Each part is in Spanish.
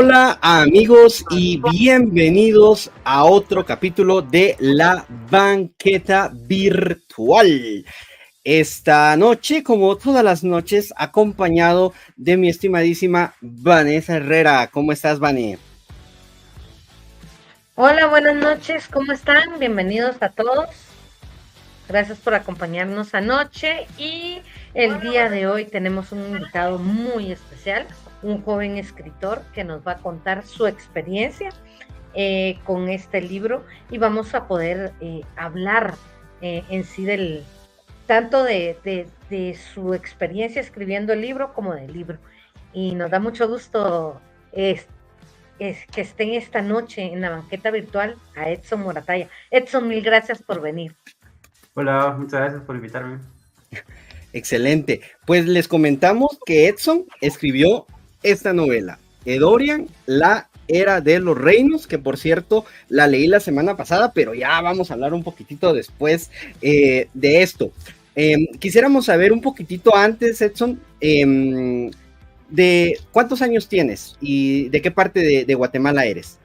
Hola amigos y bienvenidos a otro capítulo de La Banqueta Virtual. Esta noche, como todas las noches, acompañado de mi estimadísima Vanessa Herrera. ¿Cómo estás, Vane? Hola, buenas noches, ¿cómo están? Bienvenidos a todos. Gracias por acompañarnos anoche y el día de hoy tenemos un invitado muy especial, un joven escritor que nos va a contar su experiencia con este libro y vamos a poder hablar en sí tanto de su experiencia escribiendo el libro como del libro. Y nos da mucho gusto que estén esta noche en la banqueta virtual a Edson Moratalla. Edson, mil gracias por venir. Hola, muchas gracias por invitarme. Excelente. Pues les comentamos que Edson escribió esta novela, Edorian, la Era de los Reinos, que por cierto la leí la semana pasada, pero ya vamos a hablar un poquitito después de esto. Quisiéramos saber un poquitito antes, Edson, de cuántos años tienes y de qué parte de Guatemala eres.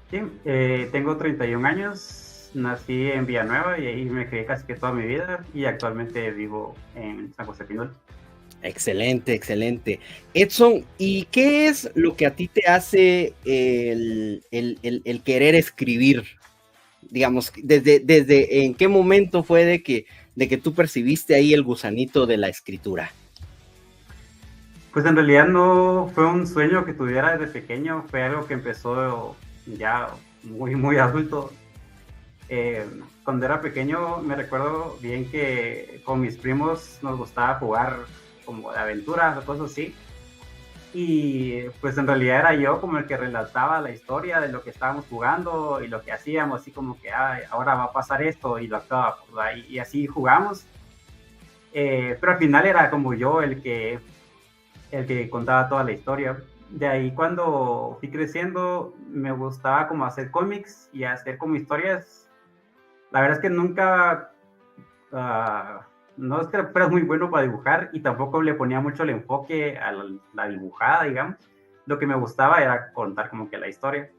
Sí, tengo 31 años, nací en Villanueva y ahí me crié casi que toda mi vida y actualmente vivo en San José Pinol. Excelente, excelente. Edson, ¿y qué es lo que a ti te hace el querer escribir? Digamos, desde en qué momento fue de que tú percibiste ahí el gusanito de la escritura. Pues en realidad no fue un sueño que tuviera desde pequeño, fue algo que empezó ya muy adulto. Cuando era pequeño me recuerdo bien que con mis primos nos gustaba jugar como de aventuras o cosas así, y pues en realidad era yo como el que relataba la historia de lo que estábamos jugando y lo que hacíamos, así como que ahora va a pasar esto y lo actuaba, y así jugamos, pero al final era como yo el que contaba toda la historia. De ahí cuando fui creciendo me gustaba como hacer cómics y hacer como historias. La verdad es que nunca, no es que fuera muy bueno para dibujar y tampoco le ponía mucho el enfoque a la dibujada, digamos. Lo que me gustaba era contar como que la historia.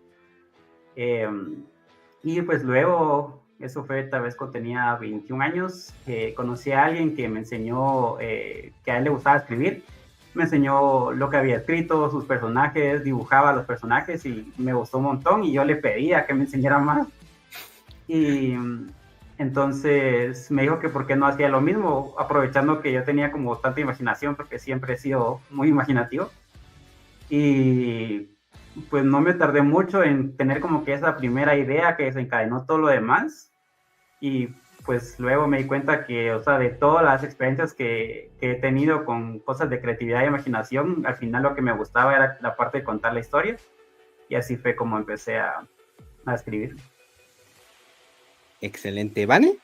Y pues luego, eso fue tal vez cuando tenía 21 años, conocí a alguien que me enseñó que a él le gustaba escribir. Me enseñó lo que había escrito, sus personajes, dibujaba los personajes y me gustó un montón y yo le pedía que me enseñara más. Y entonces me dijo que por qué no hacía lo mismo, aprovechando que yo tenía como tanta imaginación, porque siempre he sido muy imaginativo. Y pues no me tardé mucho en tener como que esa primera idea que desencadenó todo lo demás. Y pues luego me di cuenta que, o sea, de todas las experiencias que he tenido con cosas de creatividad e imaginación, al final lo que me gustaba era la parte de contar la historia. Y así fue como empecé a escribir. Excelente. ¿Vane?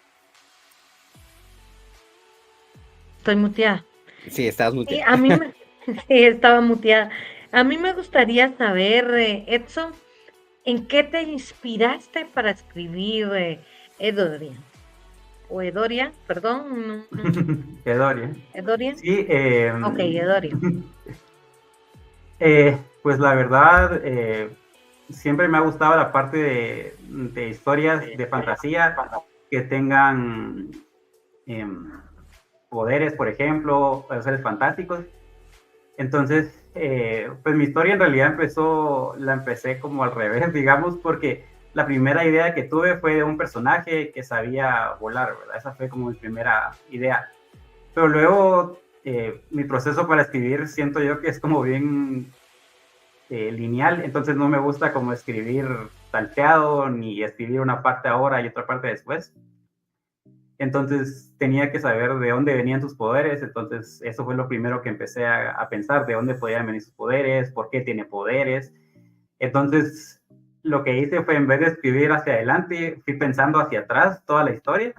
Estoy muteada. Sí, estás muteada. Sí, a mí me, sí, estaba muteada. A mí me gustaría saber, Edson, ¿en qué te inspiraste para escribir Edorian? O Edoria, perdón. Edoria. ¿Edorian? Sí, Ok, Edorian. Pues la verdad, siempre me ha gustado la parte de historias de fantasía que tengan poderes, por ejemplo, seres fantásticos. Entonces, pues mi historia en realidad la empecé como al revés, digamos, porque la primera idea que tuve fue de un personaje que sabía volar, ¿verdad? Esa fue como mi primera idea. Pero luego, mi proceso para escribir siento yo que es como bien lineal, entonces no me gusta como escribir salteado, ni escribir una parte ahora y otra parte después. Entonces tenía que saber de dónde venían sus poderes, entonces eso fue lo primero que empecé a pensar, de dónde podían venir sus poderes, por qué tiene poderes. Entonces lo que hice fue, en vez de escribir hacia adelante, fui pensando hacia atrás toda la historia,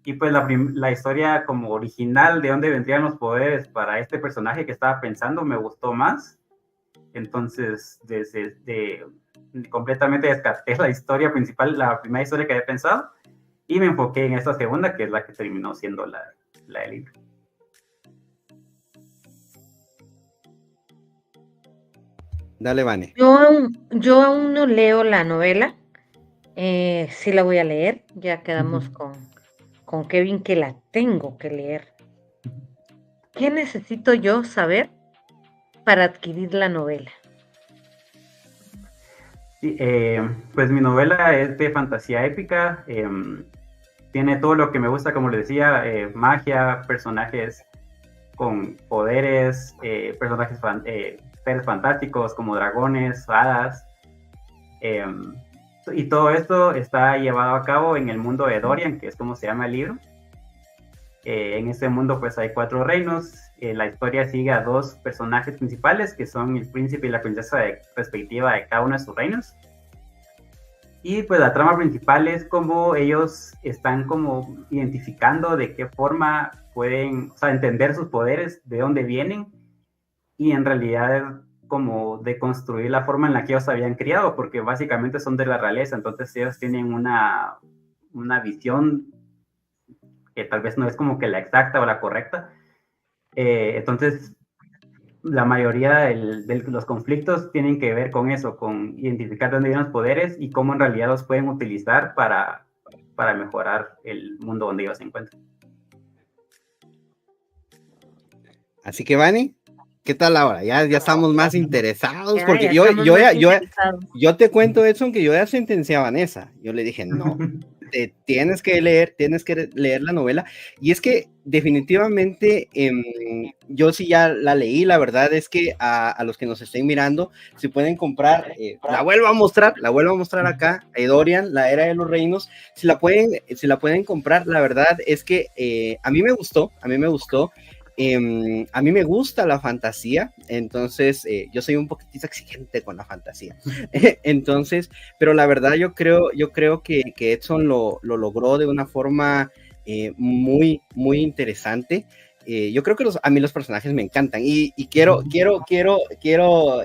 y pues la historia como original de dónde vendrían los poderes para este personaje que estaba pensando me gustó más. Entonces completamente descarté la historia principal, la primera historia que había pensado, y me enfoqué en esta segunda, que es la que terminó siendo la del libro. Dale, Vane. Yo aún no leo la novela. Sí la voy a leer. Ya quedamos con Kevin que la tengo que leer. ¿Qué necesito yo saber para adquirir la novela? Sí, pues mi novela es de fantasía épica. Tiene todo lo que me gusta, como les decía, magia, personajes con poderes, seres fantásticos como dragones, hadas. Y todo esto está llevado a cabo en el mundo de Dorian, que es como se llama el libro. En este mundo pues hay 4 reinos. La historia sigue a 2 personajes principales, que son el príncipe y la princesa respectiva de cada uno de sus reinos. Y pues la trama principal es como ellos están como identificando de qué forma pueden, o sea, entender sus poderes, de dónde vienen, y en realidad como de construir la forma en la que ellos habían criado, porque básicamente son de la realeza, entonces ellos tienen una visión que tal vez no es como que la exacta o la correcta. Entonces, la mayoría de los conflictos tienen que ver con eso, con identificar dónde vienen los poderes y cómo en realidad los pueden utilizar para mejorar el mundo donde ellos se encuentran. Así que, Vane, ¿qué tal ahora? Ya estamos más interesados, Ya porque estamos más interesados. yo te cuento, Edson, que yo ya sentencié a Vanessa. Yo le dije, no, tienes que leer la novela. Y es que definitivamente yo sí ya la leí. La verdad es que a los que nos estén mirando, si pueden comprar, la vuelvo a mostrar acá, Dorian, la era de los reinos. Si la pueden comprar, la verdad es que a mí me gustó. A mí me gusta la fantasía, entonces yo soy un poquitito exigente con la fantasía. Entonces, pero la verdad yo creo que Edson lo logró de una forma muy, muy interesante. Yo creo que a mí los personajes me encantan y quiero,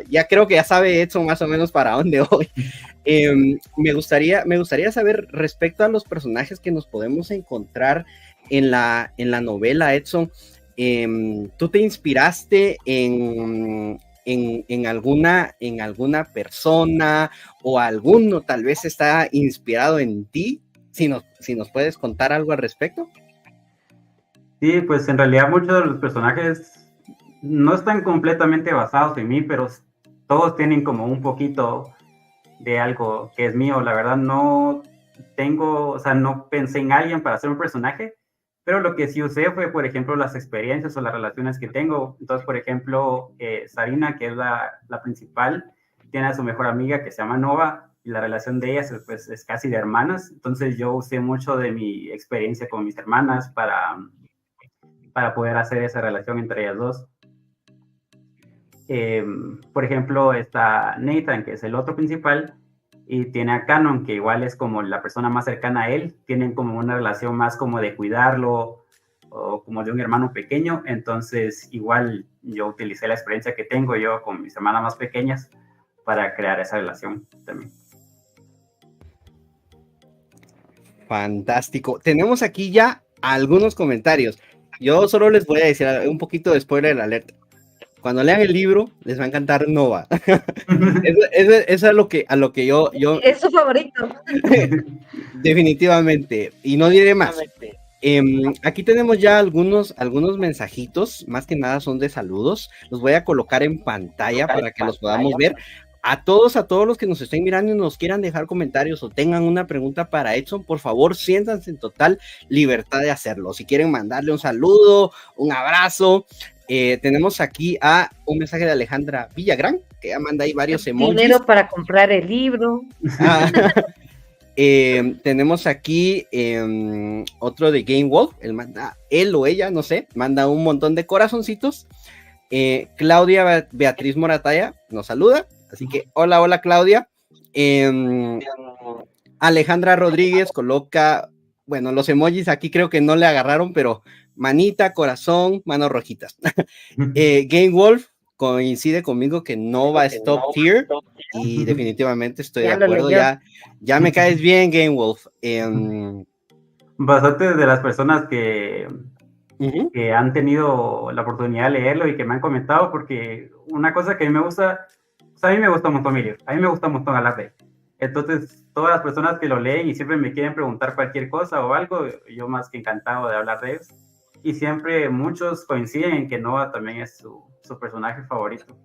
ya creo que ya sabe Edson más o menos para dónde voy. Me gustaría saber respecto a los personajes que nos podemos encontrar en la novela, Edson. ¿Tú te inspiraste en alguna persona o alguno tal vez está inspirado en ti? Si nos puedes contar algo al respecto. Sí, pues en realidad muchos de los personajes no están completamente basados en mí, pero todos tienen como un poquito de algo que es mío. La verdad no pensé en alguien para hacer un personaje, pero lo que sí usé fue, por ejemplo, las experiencias o las relaciones que tengo. Entonces, por ejemplo, Sarina, que es la principal, tiene a su mejor amiga que se llama Nova, y la relación de ellas pues, es casi de hermanas. Entonces, yo usé mucho de mi experiencia con mis hermanas para poder hacer esa relación entre ellas dos. Por ejemplo, está Nathan, que es el otro principal, y tiene a Canon, que igual es como la persona más cercana a él. Tienen como una relación más como de cuidarlo o como de un hermano pequeño. Entonces igual yo utilicé la experiencia que tengo yo con mis hermanas más pequeñas para crear esa relación también. Fantástico. Tenemos aquí ya algunos comentarios. Yo solo les voy a decir un poquito de spoiler alert. Cuando lean el libro, les va a encantar Nova. Eso es a lo que yo... Es su favorito. Definitivamente. Y no diré más. Aquí tenemos ya algunos mensajitos. Más que nada son de saludos. Los voy a colocar en pantalla para que los podamos ver. A todos los que nos estén mirando y nos quieran dejar comentarios o tengan una pregunta para Edson, por favor, siéntanse en total libertad de hacerlo. Si quieren mandarle un saludo, un abrazo. Tenemos aquí un mensaje de Alejandra Villagrán, que ya manda ahí varios emojis. Dinero para comprar el libro. Tenemos aquí otro de Game Wolf, él o ella, no sé, manda un montón de corazoncitos. Claudia Beatriz Morataya nos saluda, así que hola Claudia. Alejandra Rodríguez coloca, bueno, los emojis aquí creo que no le agarraron, pero manita, corazón, manos rojitas. Game Wolf coincide conmigo que Nova es top tier y definitivamente estoy de acuerdo. Ya me caes bien, Game Wolf. Bastante de las personas que han tenido la oportunidad de leerlo y que me han comentado, porque una cosa que a mí me gusta a mí me gusta un montón mi libro, a mí me gusta un montón hablar de él. Entonces, todas las personas que lo leen y siempre me quieren preguntar cualquier cosa o algo, yo más que encantado de hablar de ellos. Y siempre muchos coinciden en que Nova también es su personaje favorito.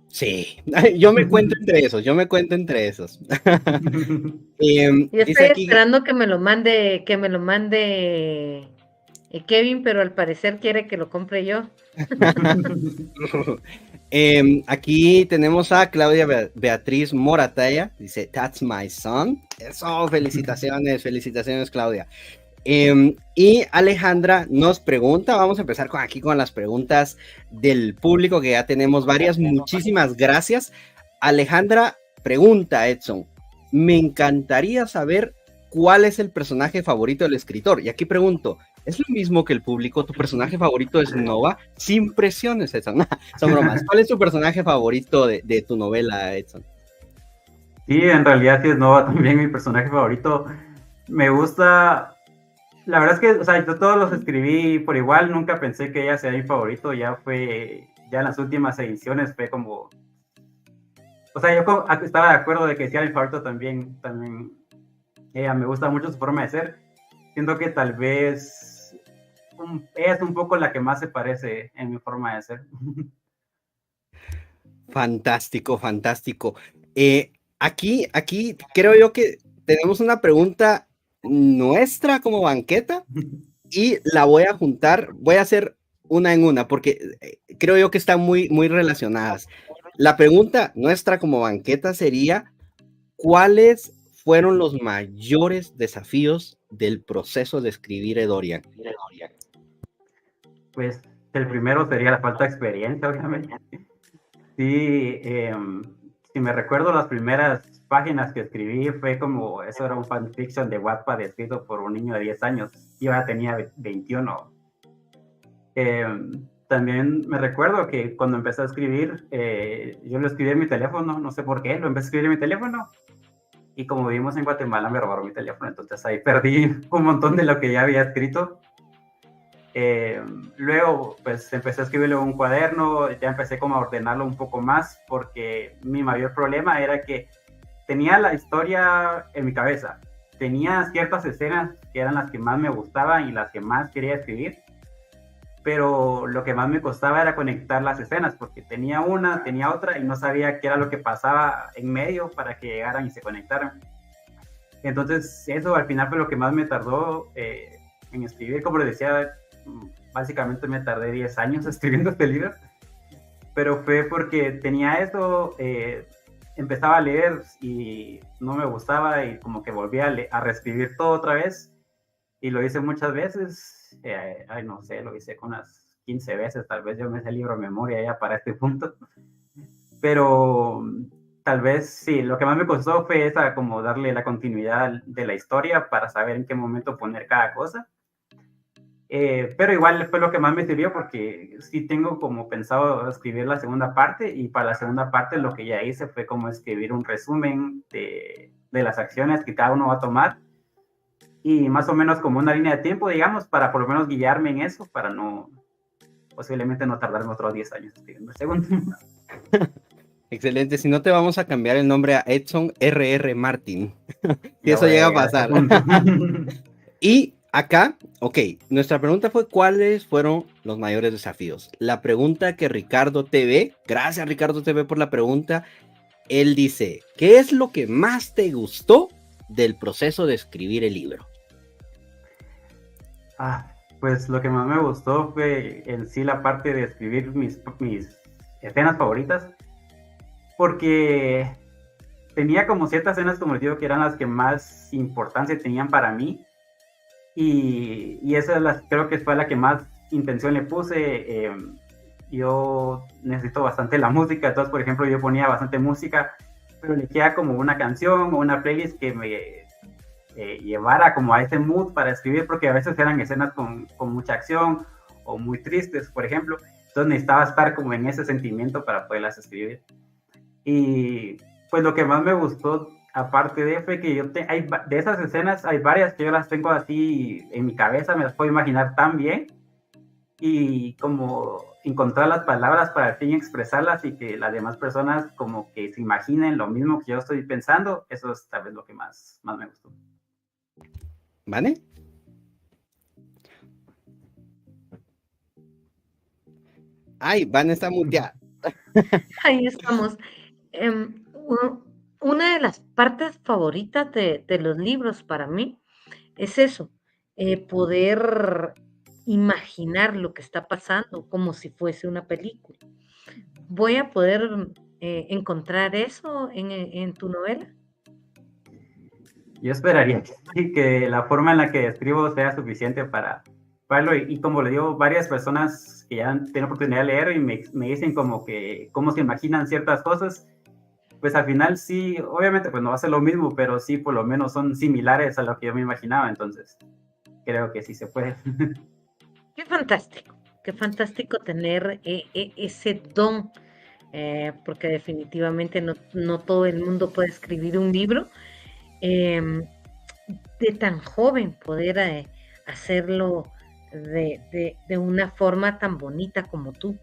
Sí, yo me cuento entre esos. Yo Dice estoy aquí, esperando que me lo mande Kevin, pero al parecer quiere que lo compre yo. aquí tenemos a Claudia Beatriz Morataya, dice, that's my son. Eso, felicitaciones Claudia. Y Alejandra nos pregunta, vamos a empezar aquí con las preguntas del público, que ya tenemos varias, muchísimas gracias. Alejandra pregunta, Edson, me encantaría saber cuál es el personaje favorito del escritor. Y aquí pregunto, ¿es lo mismo que el público? ¿Tu personaje favorito es Nova? Sin presiones, Edson. Son bromas. ¿Cuál es tu personaje favorito de tu novela, Edson? Sí, en realidad sí es Nova también mi personaje favorito. Me gusta... La verdad es que, o sea, yo todos los escribí por igual, nunca pensé que ella sea mi favorito, ya en las últimas ediciones fue como... O sea, yo estaba de acuerdo de que sea mi favorito también ella me gusta mucho su forma de ser. Siento que tal vez ella es un poco la que más se parece en mi forma de ser. Fantástico. Aquí creo yo que tenemos una pregunta nuestra como banqueta y la voy a juntar, voy a hacer una en una porque creo yo que están muy relacionadas. La pregunta nuestra como banqueta sería, ¿cuáles fueron los mayores desafíos del proceso de escribir Edorian? Pues el primero sería la falta de experiencia, obviamente. Sí, si me recuerdo las primeras páginas que escribí fue como, eso era un fanfiction de Wattpad escrito por un niño de 10 años, yo ya tenía 21. También me recuerdo que cuando empecé a escribir, yo lo escribí en mi teléfono, no sé por qué, lo empecé a escribir en mi teléfono, y como vivimos en Guatemala me robaron mi teléfono, entonces ahí perdí un montón de lo que ya había escrito. Luego pues empecé a escribirlo en un cuaderno, ya empecé como a ordenarlo un poco más, porque mi mayor problema era que tenía la historia en mi cabeza, tenía ciertas escenas que eran las que más me gustaban y las que más quería escribir, pero lo que más me costaba era conectar las escenas, porque tenía una, tenía otra y no sabía qué era lo que pasaba en medio para que llegaran y se conectaran. Entonces eso al final fue lo que más me tardó en escribir. Como les decía, básicamente me tardé 10 años escribiendo este libro, pero fue porque tenía eso, empezaba a leer y no me gustaba y como que volví a reescribir todo otra vez, y lo hice muchas veces, no sé, lo hice con unas 15 veces, tal vez yo me sé el libro de memoria ya para este punto, pero tal vez sí, lo que más me costó fue esa, como darle la continuidad de la historia para saber en qué momento poner cada cosa. Pero igual fue lo que más me sirvió, porque sí tengo como pensado escribir la segunda parte, y para la segunda parte lo que ya hice fue como escribir un resumen de las acciones que cada uno va a tomar, y más o menos como una línea de tiempo, digamos, para por lo menos guiarme en eso, para no, posiblemente no tardarme otros 10 años escribiendo el segundo. Excelente, si no te vamos a cambiar el nombre a Edson R.R. Martin. Y eso llega a pasar. Y acá, ok, nuestra pregunta fue ¿cuáles fueron los mayores desafíos? La pregunta que Ricardo TV, gracias Ricardo TV por la pregunta, él dice, ¿qué es lo que más te gustó del proceso de escribir el libro? Pues lo que más me gustó fue en sí la parte de escribir mis escenas favoritas, porque tenía como ciertas escenas, como les digo, que eran las que más importancia tenían para mí, y esa creo que fue la que más intención le puse. Yo necesito bastante la música, entonces por ejemplo yo ponía bastante música, pero le queda como una canción o una playlist que me llevara como a ese mood para escribir, porque a veces eran escenas con mucha acción o muy tristes, por ejemplo, entonces necesitaba estar como en ese sentimiento para poderlas escribir. Y pues lo que más me gustó, aparte de fue que de esas escenas hay varias que yo las tengo así en mi cabeza, me las puedo imaginar tan bien, y como encontrar las palabras para al fin expresarlas y que las demás personas como que se imaginen lo mismo que yo estoy pensando, eso es tal vez lo que más me gustó. ¿Vale? Ay, Van está muteada. Ahí estamos. Una de las partes favoritas de los libros para mí es eso, poder imaginar lo que está pasando como si fuese una película. ¿Voy a poder encontrar eso en tu novela? Yo esperaría que, sí, que la forma en la que escribo sea suficiente para verlo y como le digo, varias personas que ya tienen oportunidad de leer y me dicen como que cómo se imaginan ciertas cosas, pues al final sí, obviamente pues no va a ser lo mismo, pero sí por lo menos son similares a lo que yo me imaginaba, entonces creo que sí se puede. Qué fantástico tener ese don, porque definitivamente no todo el mundo puede escribir un libro. em, de tan joven poder hacerlo de una forma tan bonita como tú.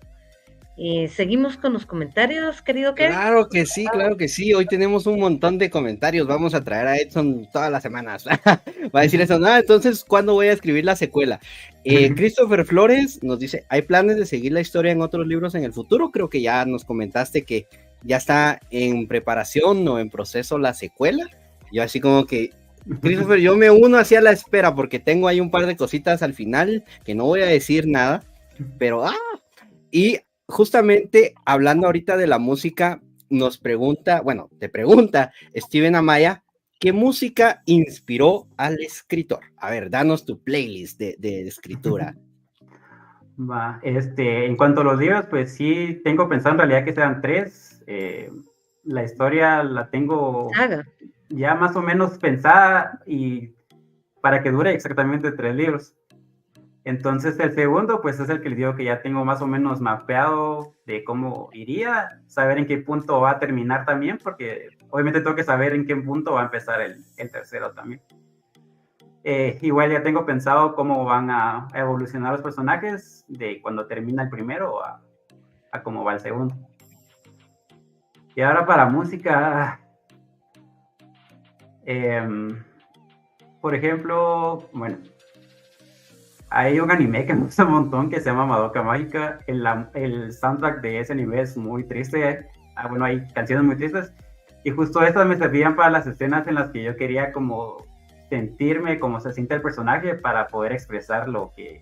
Seguimos con los comentarios, querido Kevin. Claro que sí, claro que sí. Hoy tenemos un montón de comentarios. Vamos a traer a Edson todas las semanas. Va a decir eso. Entonces, ¿cuándo voy a escribir la secuela? Christopher Flores nos dice, ¿hay planes de seguir la historia en otros libros en el futuro? Creo que ya nos comentaste que ya está en preparación o en proceso la secuela. Yo así como que, Christopher, yo me uno hacia la espera porque tengo ahí un par de cositas al final que no voy a decir nada, pero y justamente hablando ahorita de la música, nos pregunta, bueno, te pregunta Steven Amaya, ¿qué música inspiró al escritor? A ver, danos tu playlist de escritura. Va, en cuanto a los libros, pues sí, tengo pensado en realidad que sean 3. La historia la tengo ya más o menos pensada y para que dure exactamente 3 libros. Entonces el segundo, pues es el que les digo que ya tengo más o menos mapeado de cómo iría, saber en qué punto va a terminar también, porque obviamente tengo que saber en qué punto va a empezar el tercero también. Igual ya tengo pensado cómo van a evolucionar los personajes de cuando termina el primero a cómo va el segundo. Y ahora para música, por ejemplo, bueno, hay un anime que me gusta un montón que se llama Madoka Mágica. El soundtrack de ese anime es muy triste. Bueno, hay canciones muy tristes. Y justo estas me servían para las escenas en las que yo quería como sentirme como se siente el personaje para poder expresar lo que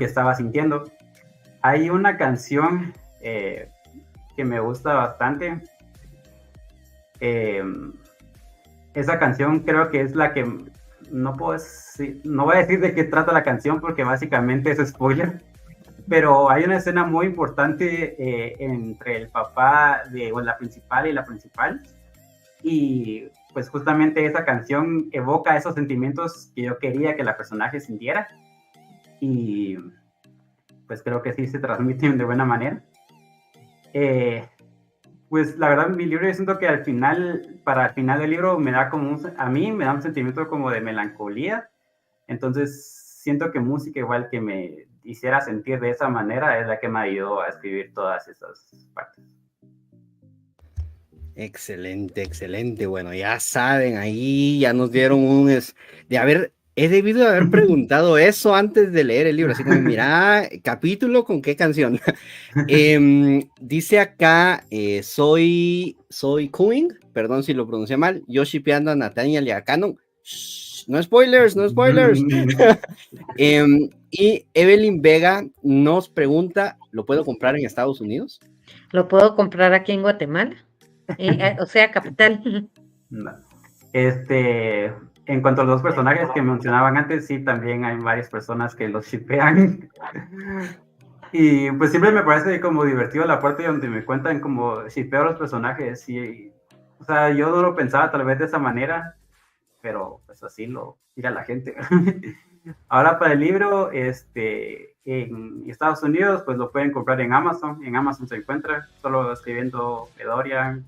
estaba sintiendo. Hay una canción que me gusta bastante. Esa canción creo que es la que no voy a decir de qué trata la canción porque básicamente es spoiler, pero hay una escena muy importante entre el papá de la principal y la principal, y pues justamente esa canción evoca esos sentimientos que yo quería que la personaje sintiera, y pues creo que sí se transmiten de buena manera. Pues la verdad, mi libro yo siento que para el final del libro me da a mí me da un sentimiento como de melancolía, entonces siento que música igual que me hiciera sentir de esa manera es la que me ayudó a escribir todas esas partes. Excelente, excelente. Bueno, ya saben, ahí ya nos dieron he debido de haber preguntado eso antes de leer el libro, así como, mira, capítulo con qué canción. Dice acá, soy Queen, perdón si lo pronuncié mal, yo shipeando a Nathaniel y a Canon. No spoilers, no spoilers. Y Evelyn Vega nos pregunta, ¿lo puedo comprar en Estados Unidos? ¿Lo puedo comprar aquí en Guatemala? O sea, capital. No. En cuanto a los dos personajes que mencionaban antes, sí, también hay varias personas que los shippean. Y pues siempre me parece como divertido la parte donde me cuentan como shippeo a los personajes. Y, o sea, yo no lo pensaba tal vez de esa manera, pero pues así lo tira la gente. Ahora para el libro, en Estados Unidos, pues lo pueden comprar en Amazon. En Amazon se encuentra, solo escribiendo Edorian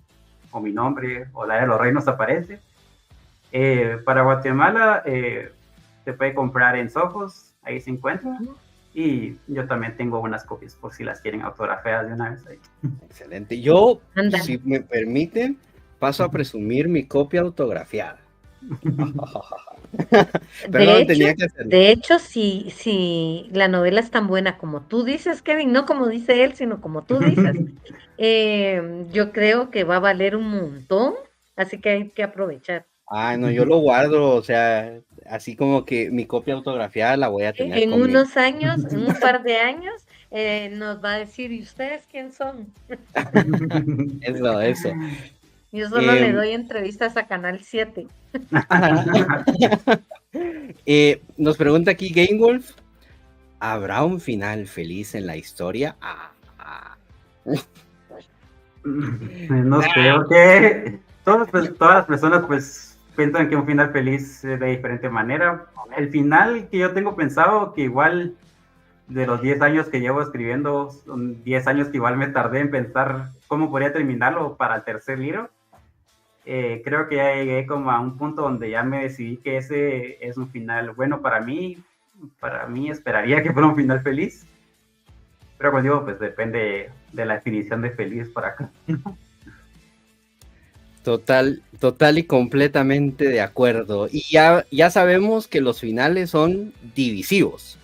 o mi nombre o la de los reinos aparece. Para Guatemala se puede comprar en Sojos, ahí se encuentra. Y yo también tengo unas copias por si las quieren autografiadas de una vez ahí. Excelente. Yo, Anda. si me permiten, paso a presumir mi copia autografiada. Perdón, tenía que hacerlo. De hecho, si la novela es tan buena como tú dices, Kevin, no como dice él, sino como tú dices, yo creo que va a valer un montón, así que hay que aprovechar. Ah, no, yo lo guardo, o sea, así como que mi copia autografiada la voy a tener En conmigo. unos años, en un par de años, nos va a decir, ¿y ustedes quién son? Eso. Yo solo le Em, doy entrevistas a Canal 7. Nos pregunta aquí Game Wolf, ¿habrá un final feliz en la historia? No sé, porque todas las personas pues piensan que un final feliz de diferente manera. El final que yo tengo pensado, que igual de los 10 años que llevo escribiendo, son 10 años que igual me tardé en pensar cómo podría terminarlo para el tercer libro. Creo que ya llegué como a un punto donde ya me decidí que ese es un final bueno para mí. Para mí esperaría que fuera un final feliz. Pero pues digo, pues depende de la definición de feliz para acá. Total y completamente de acuerdo. Y ya sabemos que los finales son divisivos.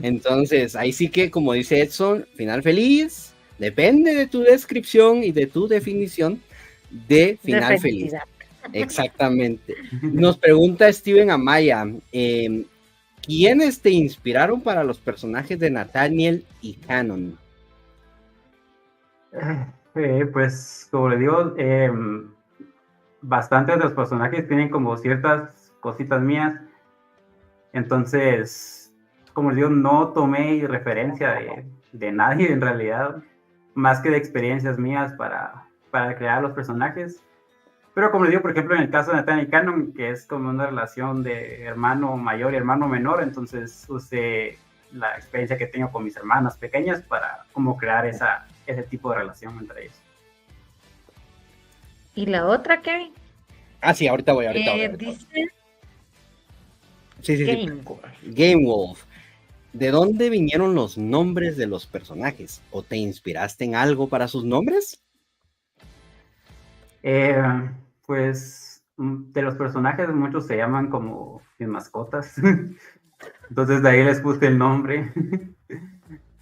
Entonces, ahí sí que, como dice Edson, final feliz, depende de tu descripción y de tu definición de final feliz. Exactamente. Nos pregunta Steven Amaya, ¿quiénes te inspiraron para los personajes de Nathaniel y Canon? Pues, como le digo, bastantes de los personajes tienen como ciertas cositas mías. Entonces, como les digo, no tomé referencia de nadie en realidad, más que de experiencias mías para crear los personajes. Pero como les digo, por ejemplo, en el caso de Nathaniel y Canon, que es como una relación de hermano mayor y hermano menor, entonces usé la experiencia que tengo con mis hermanas pequeñas para como crear ese tipo de relación entre ellos. ¿Y la otra, Kevin? Ah, sí, ahorita voy. Dice Sí. Game. Game Wolf. ¿De dónde vinieron los nombres de los personajes? ¿O te inspiraste en algo para sus nombres? Pues de los personajes muchos se llaman como mis mascotas. Entonces de ahí les puse el nombre. Por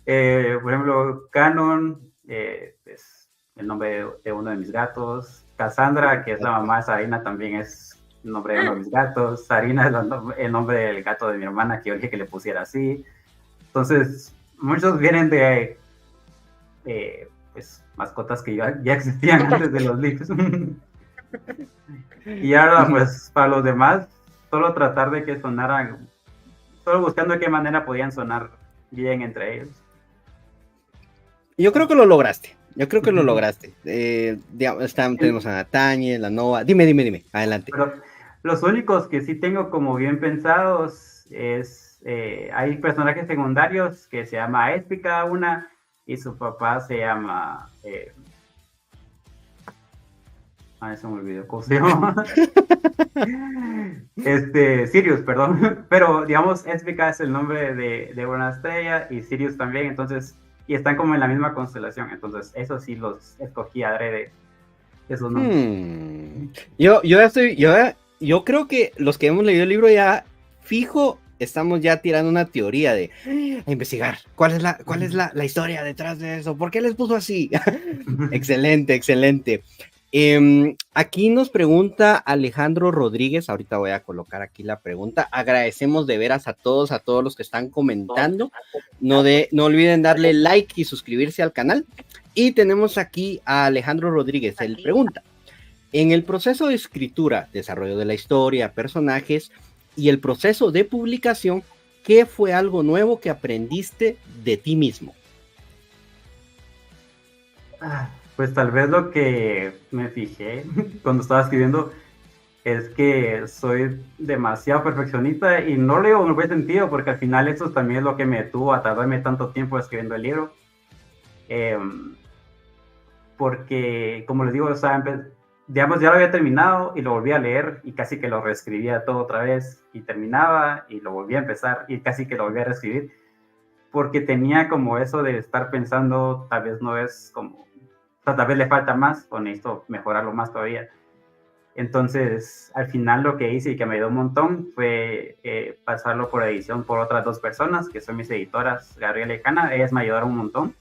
ejemplo, Canon, es el nombre de uno de mis gatos. Cassandra, que es la mamá de Sarina, también es el nombre de uno de mis gatos. Sarina es el nombre del gato de mi hermana, que yo dije que le pusiera así. Entonces, muchos vienen de pues, mascotas que ya existían antes de los libros. Y ahora, pues, para los demás, solo tratar de que sonaran, solo buscando de qué manera podían sonar bien entre ellos. Yo creo que lo lograste. Tenemos a Nathaniel, a Nova. Dime, adelante. Pero los únicos que sí tengo como bien pensados es, hay personajes secundarios que se llama Éspica una, y su papá se llama... se me olvidó cómo se llama. Sirius, perdón. Pero, digamos, Éspica es el nombre de una estrella y Sirius también, entonces... Y están como en la misma constelación, entonces eso sí los escogí adrede, esos nombres. Yo creo que los que hemos leído el libro ya fijo estamos ya tirando una teoría de a investigar cuál es la historia detrás de eso, ¿por qué les puso así? Excelente. Aquí nos pregunta Alejandro Rodríguez, ahorita voy a colocar aquí la pregunta. Agradecemos de veras a todos los que están comentando. No olviden darle like y suscribirse al canal. Y tenemos aquí a Alejandro Rodríguez, él pregunta: en el proceso de escritura, desarrollo de la historia, personajes y el proceso de publicación, ¿qué fue algo nuevo que aprendiste de ti mismo? Pues tal vez lo que me fijé cuando estaba escribiendo es que soy demasiado perfeccionista, y no lo digo en el buen sentido, porque al final eso también es lo que me detuvo a tardarme tanto tiempo escribiendo el libro. Porque, como les digo, o sea, digamos, ya lo había terminado y lo volví a leer y casi que lo reescribía todo otra vez, y terminaba y lo volví a empezar y casi que lo volví a reescribir. porque tenía como eso de estar pensando, tal vez no es como, o sea, tal vez le falta más o necesito mejorarlo más todavía. Entonces, al final lo que hice y que me ayudó un montón fue pasarlo por edición por otras 2 personas, que son mis editoras, Gabriela y Hanna. Ellas me ayudaron un montón,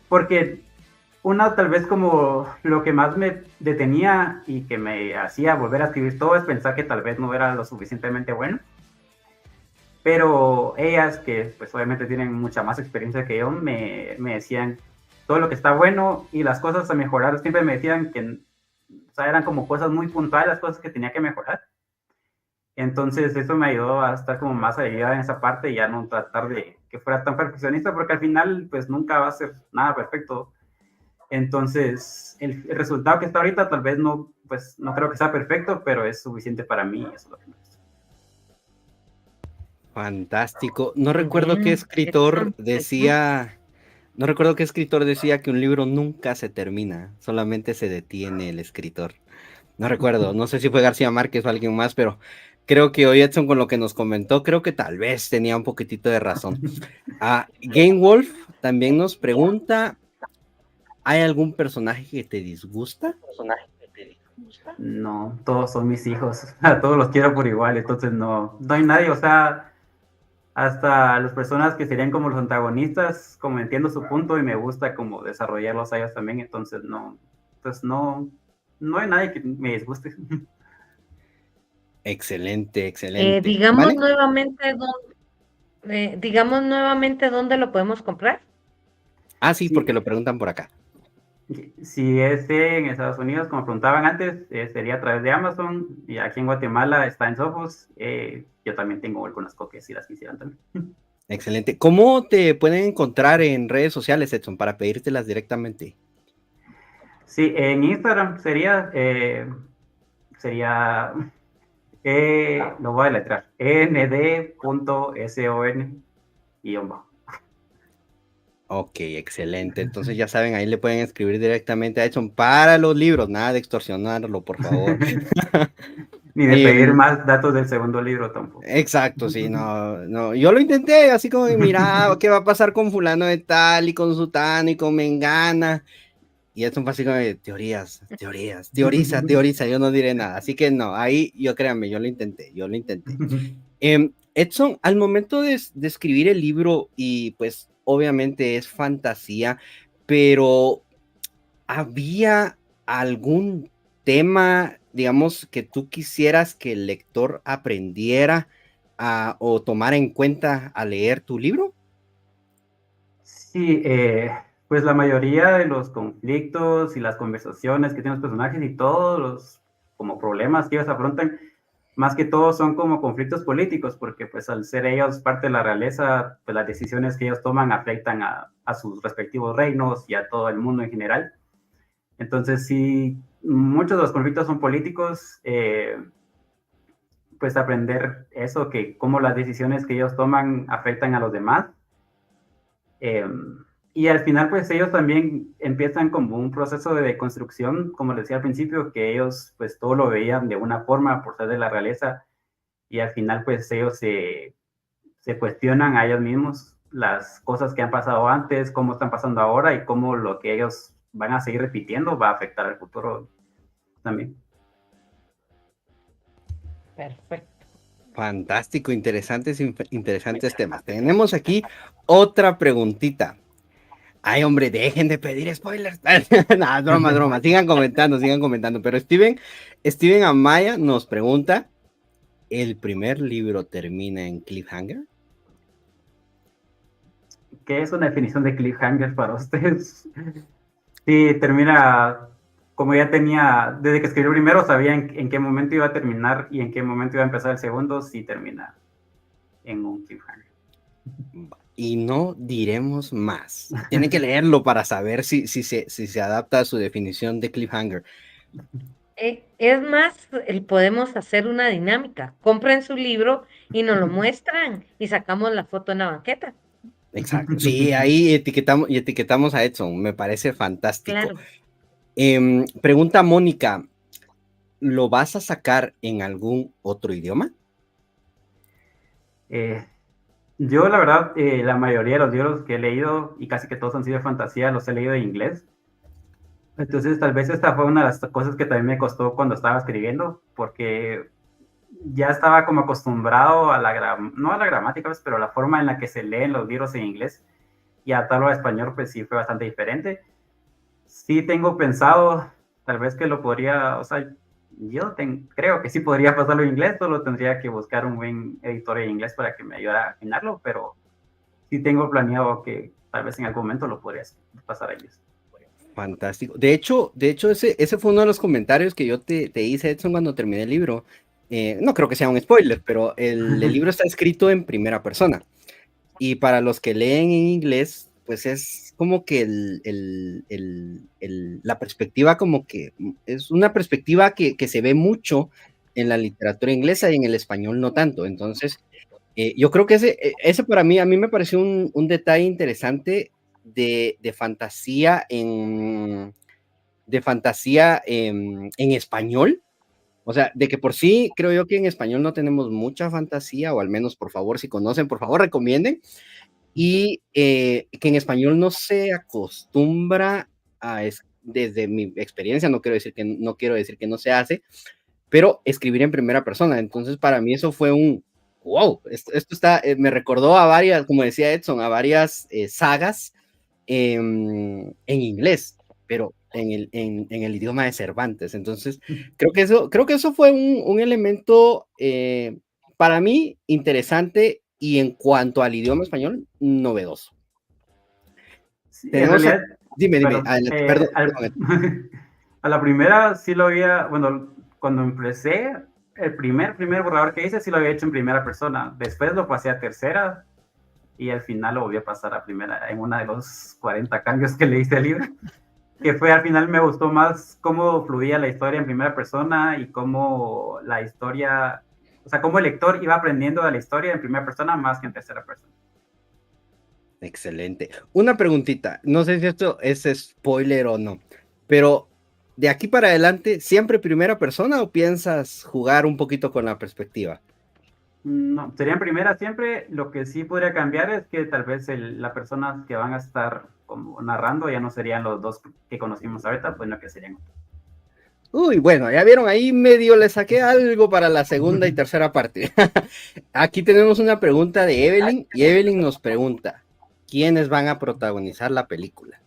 porque una tal vez como lo que más me detenía y que me hacía volver a escribir todo es pensar que tal vez no era lo suficientemente bueno. Pero ellas, que pues obviamente tienen mucha más experiencia que yo, me decían todo lo que está bueno y las cosas a mejorar. Siempre me decían que, o sea, eran como cosas muy puntuales, las cosas que tenía que mejorar. Entonces eso me ayudó a estar como más aliviada en esa parte y ya no tratar de que fuera tan perfeccionista, porque al final pues nunca va a ser nada perfecto. Entonces el resultado que está ahorita tal vez no, pues no creo que sea perfecto, pero es suficiente para mí, eso es lo que me gusta. Fantástico. No Muy recuerdo qué bien, escritor Edson. decía, no recuerdo qué escritor decía que un libro nunca se termina, solamente se detiene el escritor. No recuerdo, no sé si fue García Márquez o alguien más, pero creo que hoy Edson con lo que nos comentó, creo que tal vez tenía un poquitito de razón. Game Wolf también nos pregunta, ¿hay algún personaje que te disgusta? No, todos son mis hijos, a todos los quiero por igual, entonces no hay nadie, o sea, hasta las personas que serían como los antagonistas, como entiendo su punto y me gusta como desarrollarlos a ellos también, entonces no, pues no hay nadie que me disguste. Excelente, excelente. Digamos ¿Vale? nuevamente, digamos nuevamente dónde lo podemos comprar. Sí, porque Sí, lo preguntan por acá. si es en Estados Unidos, como preguntaban antes, sería a través de Amazon, y aquí en Guatemala está en Sofos. Yo también tengo algunas copias si las quisieran también. Excelente. ¿Cómo te pueden encontrar en redes sociales, Edson, para pedírtelas directamente? Sí, en Instagram lo voy a deletrear, nd.son_. Ok, excelente. Entonces ya saben, ahí le pueden escribir directamente a Edson para los libros, nada de extorsionarlo, por favor. Ni de pedir Em, más datos del segundo libro tampoco. exacto, sí, no, no. Yo lo intenté, así como, mira, ¿qué va a pasar con fulano de tal y con sutano y con mengana? Y Edson fue así como, teorías, teorías, teoriza, yo no diré nada. Así que no, ahí yo créanme, yo lo intenté. Edson, al momento de escribir el libro, y pues obviamente es fantasía, pero ¿había algún tema, digamos, que tú quisieras que el lector aprendiera o tomara en cuenta al leer tu libro? Sí, pues la mayoría de los conflictos y las conversaciones que tienen los personajes y todos los como problemas que ellos afrontan, más que todo son como conflictos políticos, porque pues al ser ellos parte de la realeza, pues las decisiones que ellos toman afectan a sus respectivos reinos y a todo el mundo en general. Entonces sí, muchos de los conflictos son políticos, pues aprender eso, que cómo las decisiones que ellos toman afectan a los demás. Eh, y al final, pues ellos también empiezan como un proceso de deconstrucción, como les decía al principio, que ellos pues todo lo veían de una forma por ser de la realeza, y al final pues ellos se cuestionan a ellos mismos las cosas que han pasado antes, cómo están pasando ahora y cómo lo que ellos van a seguir repitiendo va a afectar al futuro también. Perfecto. Fantástico, interesantes temas. Tenemos aquí otra preguntita. Ay, hombre, dejen de pedir spoilers. No, broma. Sigan comentando. Pero Steven Amaya nos pregunta, ¿el primer libro termina en cliffhanger? ¿Qué es una definición de cliffhanger para ustedes? Sí, termina como ya tenía, desde que escribió primero, sabía en qué momento iba a terminar y en qué momento iba a empezar el segundo, sí termina en un cliffhanger. Y no diremos más. Tienen que leerlo para saber si se adapta a su definición de cliffhanger. Es más, podemos hacer una dinámica. Compren su libro y nos lo muestran y sacamos la foto en la banqueta. Exacto. Sí, ahí etiquetamos a Edson. Me parece fantástico. Claro. Pregunta Mónica, ¿lo vas a sacar en algún otro idioma? Yo, la verdad, la mayoría de los libros que he leído, y casi que todos han sido de fantasía, los he leído en inglés. Entonces, tal vez esta fue una de las cosas que también me costó cuando estaba escribiendo, porque ya estaba como acostumbrado a no a la gramática, pues, pero a la forma en la que se leen los libros en inglés, y adaptarlo a español, pues sí fue bastante diferente. Sí tengo pensado, tal vez que lo podría, o sea, creo que sí podría pasarlo en inglés, solo tendría que buscar un buen editor en inglés para que me ayudara a afinarlo, pero sí tengo planeado que tal vez en algún momento lo podría pasar a ellos. Fantástico. De hecho ese fue uno de los comentarios que yo te hice, Edson, cuando terminé el libro. No creo que sea un spoiler, pero el libro está escrito en primera persona. Y para los que leen en inglés, pues es como que la perspectiva como que es una perspectiva que se ve mucho en la literatura inglesa y en el español no tanto. Entonces, yo creo que ese para mí, a mí me pareció un detalle interesante de fantasía en español. O sea, de que por sí creo yo que en español no tenemos mucha fantasía, o al menos, por favor, si conocen, por favor, recomienden. Y que en español no se acostumbra desde mi experiencia, no quiero decir que no se hace, pero escribir en primera persona. Entonces, para mí eso fue wow, esto está, me recordó a varias, como decía Edson, a varias sagas en inglés, pero en el idioma de Cervantes. Entonces, creo que eso fue un elemento para mí interesante y en cuanto al idioma español, novedoso. Sí, en Tenemos, realidad, dime, perdón, adelante, perdón. a la primera sí lo había, bueno, cuando empecé, el primer borrador que hice sí lo había hecho en primera persona, después lo pasé a tercera y al final lo volví a pasar a primera en una de los 40 cambios que le hice al libro, que fue al final me gustó más cómo fluía la historia en primera persona y cómo la historia, o sea, cómo el lector iba aprendiendo de la historia en primera persona más que en tercera persona. Excelente. Una preguntita, no sé si esto es spoiler o no, pero de aquí para adelante, ¿siempre primera persona o piensas jugar un poquito con la perspectiva? No, sería en primera siempre. Lo que sí podría cambiar es que tal vez la persona que van a estar como narrando ya no serían los dos que conocimos ahorita, pues no que serían. Uy, bueno, ya vieron, ahí medio le saqué algo para la segunda y tercera parte. Aquí tenemos una pregunta de Evelyn y Evelyn nos pregunta, ¿quiénes van a protagonizar la película?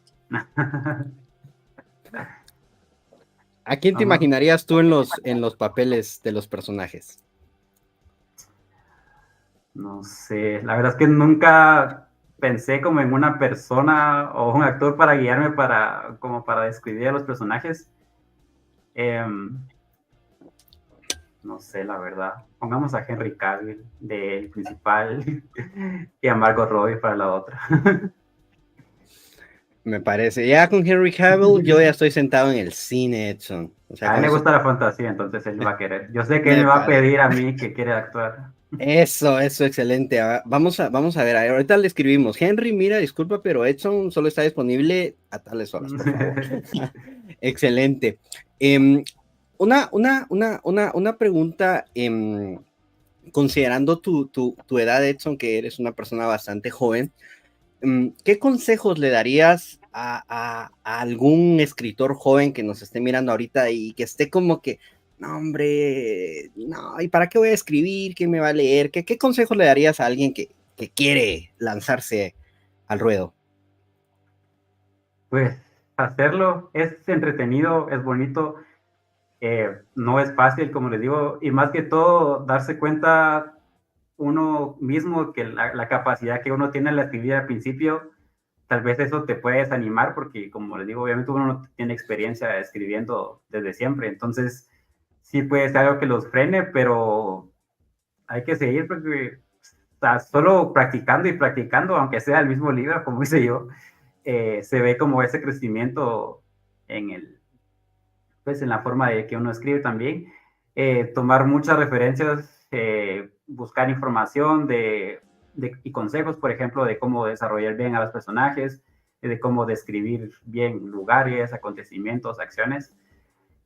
¿A quién te imaginarías tú en los papeles de los personajes? No sé, la verdad es que nunca pensé como en una persona o un actor para guiarme como para describir a los personajes. No sé, la verdad. Pongamos a Henry Cavill del principal y a Margot Robbie para la otra. Me parece. Ya con Henry Cavill, yo ya estoy sentado en el cine, Edson. O sea, A él con le eso gusta la fantasía, entonces él va a querer. Yo sé que él me me va a parece. pedir a mí que quiere actuar. Eso, excelente. Vamos a ver. Ahorita le escribimos. Henry, mira, disculpa, pero Edson solo está disponible a tales horas, por favor. Excelente. Una pregunta, considerando tu edad, Edson, que eres una persona bastante joven, ¿qué consejos le darías a algún escritor joven que nos esté mirando ahorita y que esté como que, no, hombre, no, ¿y para qué voy a escribir? ¿Quién me va a leer? ¿Qué consejos le darías a alguien que quiere lanzarse al ruedo? Pues hacerlo es entretenido, es bonito, no es fácil, como les digo, y más que todo darse cuenta uno mismo que la capacidad que uno tiene al escribir al principio, tal vez eso te puede desanimar porque, como les digo, obviamente uno no tiene experiencia escribiendo desde siempre, entonces sí puede ser algo que los frene, pero hay que seguir porque sea, solo practicando y practicando, aunque sea el mismo libro, como hice yo, se ve como ese crecimiento en pues en la forma de que uno escribe también. Tomar muchas referencias, buscar información y consejos, por ejemplo, de cómo desarrollar bien a los personajes, de cómo describir bien lugares, acontecimientos, acciones.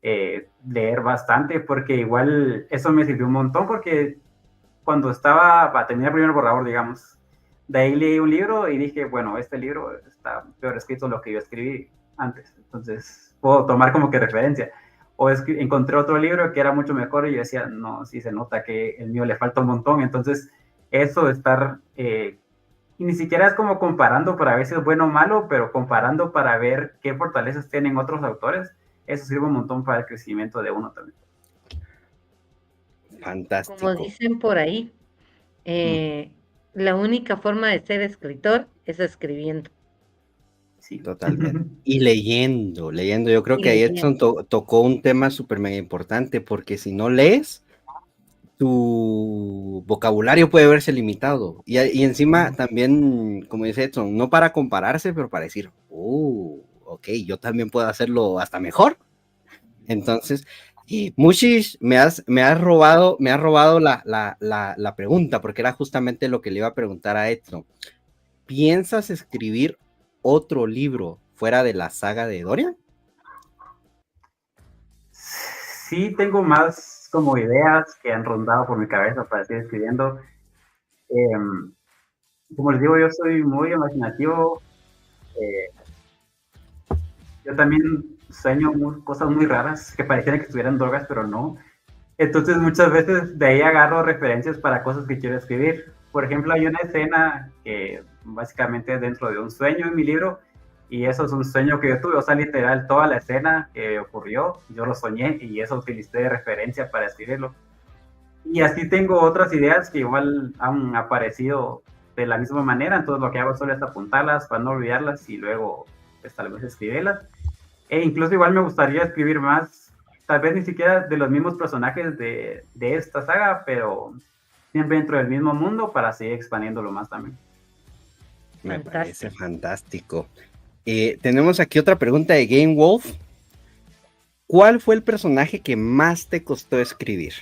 Leer bastante, porque igual eso me sirvió un montón, porque cuando estaba para terminar el primer borrador, digamos, de ahí leí un libro y dije, bueno, este libro está peor escrito lo que yo escribí antes, entonces puedo tomar como que referencia. O encontré otro libro que era mucho mejor y yo decía, no, sí se nota que el mío le falta un montón. Entonces, eso de estar, y ni siquiera es como comparando para ver si es bueno o malo, pero comparando para ver qué fortalezas tienen otros autores, eso sirve un montón para el crecimiento de uno también. Fantástico. Como dicen por ahí, la única forma de ser escritor es escribiendo. Sí. Totalmente. Y leyendo. Yo creo Y que ahí leyendo. Edson tocó un tema súper mega importante, porque si no lees, tu vocabulario puede verse limitado. Y encima también, como dice Edson, no para compararse, pero para decir, ok, yo también puedo hacerlo hasta mejor. Entonces, Mushis, me has robado la pregunta, porque era justamente lo que le iba a preguntar a Edson. ¿Piensas escribir otro libro fuera de la saga de Dorian? Sí, tengo más como ideas que han rondado por mi cabeza para seguir escribiendo. Como les digo, yo soy muy imaginativo. Yo también sueño cosas muy raras que parecieran que estuvieran drogas, pero no. Entonces muchas veces de ahí agarro referencias para cosas que quiero escribir. Por ejemplo, hay una escena que básicamente es dentro de un sueño en mi libro, y eso es un sueño que yo tuve, o sea, literal, toda la escena que ocurrió, yo lo soñé y eso utilicé de referencia para escribirlo. Y así tengo otras ideas que igual han aparecido de la misma manera, entonces lo que hago solo es apuntarlas para no olvidarlas y luego pues, tal vez escribirlas. E incluso igual me gustaría escribir más, tal vez ni siquiera de los mismos personajes de esta saga, pero siempre dentro del mismo mundo para seguir expandiéndolo más también. Me parece fantástico. Tenemos aquí otra pregunta de Game Wolf. ¿Cuál fue el personaje que más te costó escribir?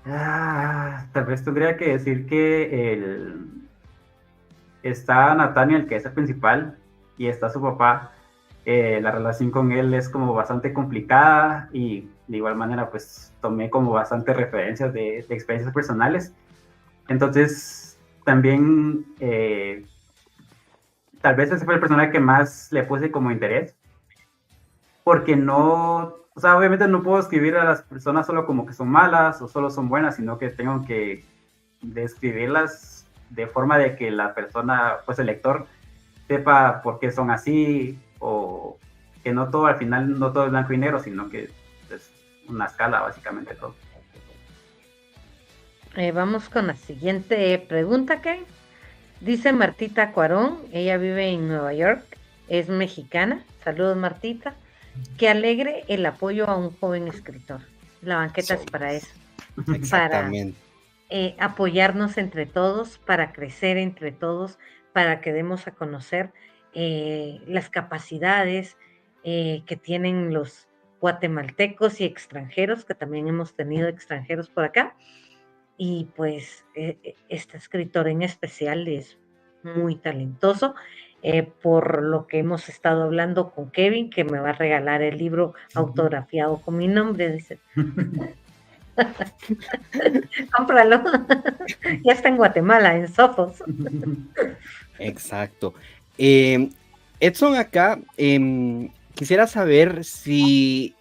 Tal vez tendría que decir que está Nathaniel, que es el principal, y está su papá. La relación con él es como bastante complicada y de igual manera pues tomé como bastante referencias de experiencias personales. Entonces también tal vez ese fue el personaje que más le puse como interés, porque no, o sea, obviamente no puedo escribir a las personas solo como que son malas o solo son buenas, sino que tengo que describirlas de forma de que la persona, pues el lector, sepa por qué son así, o que no todo al final, no todo es blanco y negro, sino que es una escala básicamente todo. Vamos con la siguiente pregunta, que dice Martita Cuarón, ella vive en Nueva York, es mexicana. Saludos, Martita. Qué alegre el apoyo a un joven escritor. La banqueta es para eso. Exactamente. Para apoyarnos entre todos, para crecer entre todos, para que demos a conocer las capacidades que tienen los guatemaltecos y extranjeros, que también hemos tenido extranjeros por acá. Y pues este escritor en especial es muy talentoso, por lo que hemos estado hablando con Kevin, que me va a regalar el libro autografiado con mi nombre, dice. Cómpralo. Ya está en Guatemala, en Sofos. Exacto. Edson, acá quisiera saber si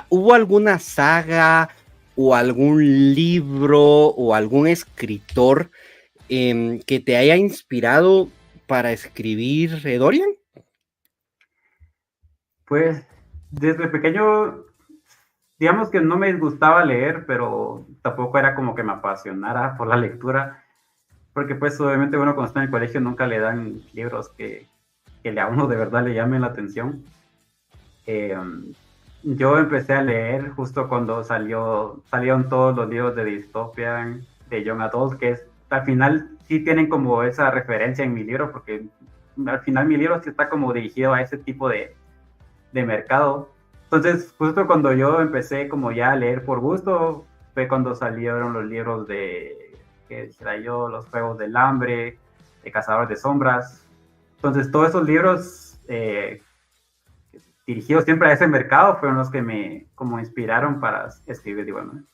hubo alguna saga o algún libro o algún escritor que te haya inspirado para escribir Dorian. Pues desde pequeño, digamos que no me disgustaba leer, pero tampoco era como que me apasionara por la lectura, porque pues obviamente uno cuando está en el colegio nunca le dan libros que a uno de verdad le llamen la atención. Yo empecé a leer justo cuando salieron todos los libros de Dystopian, de Young Adult, que al final sí tienen como esa referencia en mi libro, porque al final mi libro sí está como dirigido a ese tipo de mercado. Entonces, justo cuando yo empecé como ya a leer por gusto, fue cuando salieron los libros de, que dijera yo, Los Juegos del Hambre, de Cazadores de Sombras. Entonces, todos esos libros dirigidos siempre a ese mercado fueron los que me como inspiraron para escribir de igual manera.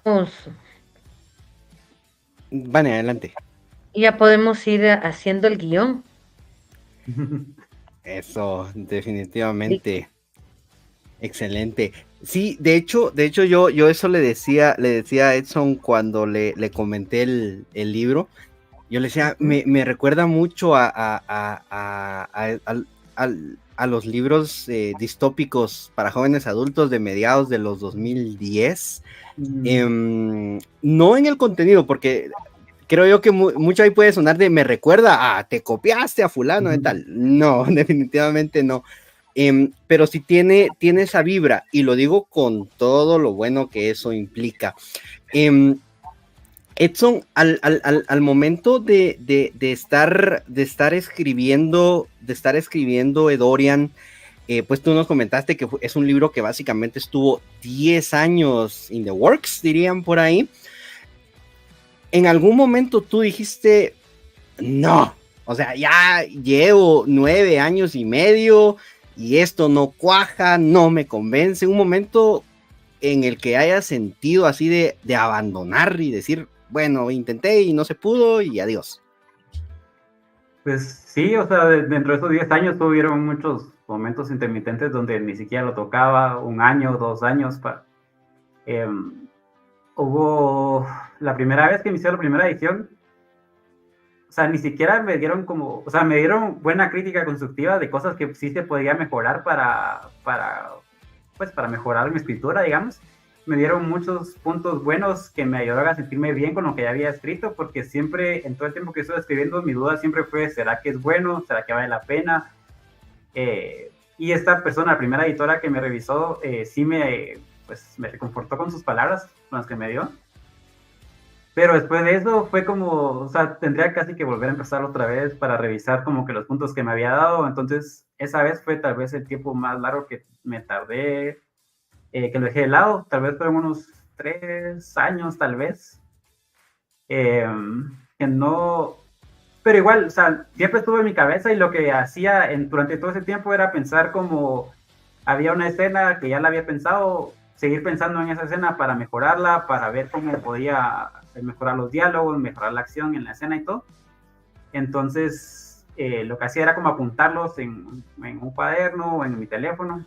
Pues, Vale, adelante. ya podemos ir haciendo el guión. Eso, Di- definitivamente. Excelente. Sí, de hecho yo eso le decía a Edson cuando le comenté el libro. Yo le decía, Ujú. me recuerda mucho a los libros distópicos para jóvenes adultos de mediados de los 2010. No en el contenido, porque creo yo que mucho ahí puede sonar de me recuerda a te copiaste a fulano de tal. No, definitivamente no. Pero sí tiene esa vibra, y lo digo con todo lo bueno que eso implica. Edson, al momento de estar escribiendo Edorian, pues tú nos comentaste que es un libro que básicamente estuvo 10 años in the works, dirían por ahí. ¿En algún momento tú dijiste, no, o sea, ya llevo 9 años y medio y esto no cuaja, no me convence? Un momento en el que hayas sentido así de abandonar y decir, bueno, intenté y no se pudo y adiós. Pues sí, o sea, dentro de esos 10 años tuvieron muchos momentos intermitentes donde ni siquiera lo tocaba, 1 año, 2 años. Hubo la primera vez que inició la primera edición, o sea, ni siquiera me dieron como, o sea, me dieron buena crítica constructiva de cosas que sí se podía mejorar pues para mejorar mi escritura, digamos. Me dieron muchos puntos buenos que me ayudaron a sentirme bien con lo que ya había escrito, porque siempre, en todo el tiempo que estuve escribiendo, mi duda siempre fue, ¿será que es bueno? ¿Será que vale la pena? Y esta persona, la primera editora que me revisó, sí pues, me reconfortó con sus palabras, con las que me dio. Pero después de eso fue como, o sea, tendría casi que volver a empezar otra vez para revisar como que los puntos que me había dado. Entonces, esa vez fue tal vez el tiempo más largo que me tardé, que lo dejé de lado. Tal vez fueron unos 3 años, tal vez. Que no, pero igual, o sea, siempre estuvo en mi cabeza, y lo que hacía durante todo ese tiempo era pensar como había una escena que ya la había pensado, seguir pensando en esa escena para mejorarla, para ver cómo podía mejorar los diálogos, mejorar la acción en la escena y todo. Entonces, lo que hacía era como apuntarlos en un cuaderno o en mi teléfono,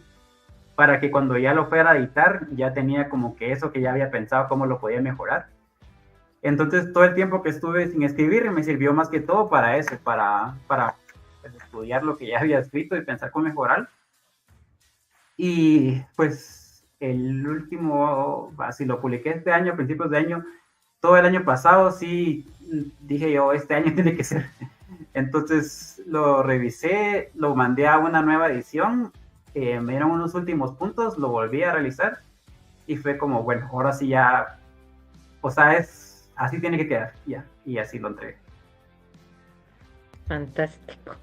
para que cuando ya lo fuera a editar, ya tenía como que eso que ya había pensado, cómo lo podía mejorar. Entonces, todo el tiempo que estuve sin escribir me sirvió más que todo para eso, para pues, estudiar lo que ya había escrito y pensar cómo mejorar. Y pues el último, así lo publiqué este año, a principios de año. Todo el año pasado sí dije yo, este año tiene que ser. Entonces lo revisé, lo mandé a una nueva edición, me dieron unos últimos puntos, lo volví a realizar y fue como, bueno, ahora sí ya, o sea, así tiene que quedar, ya, y así lo entregué. Fantástico.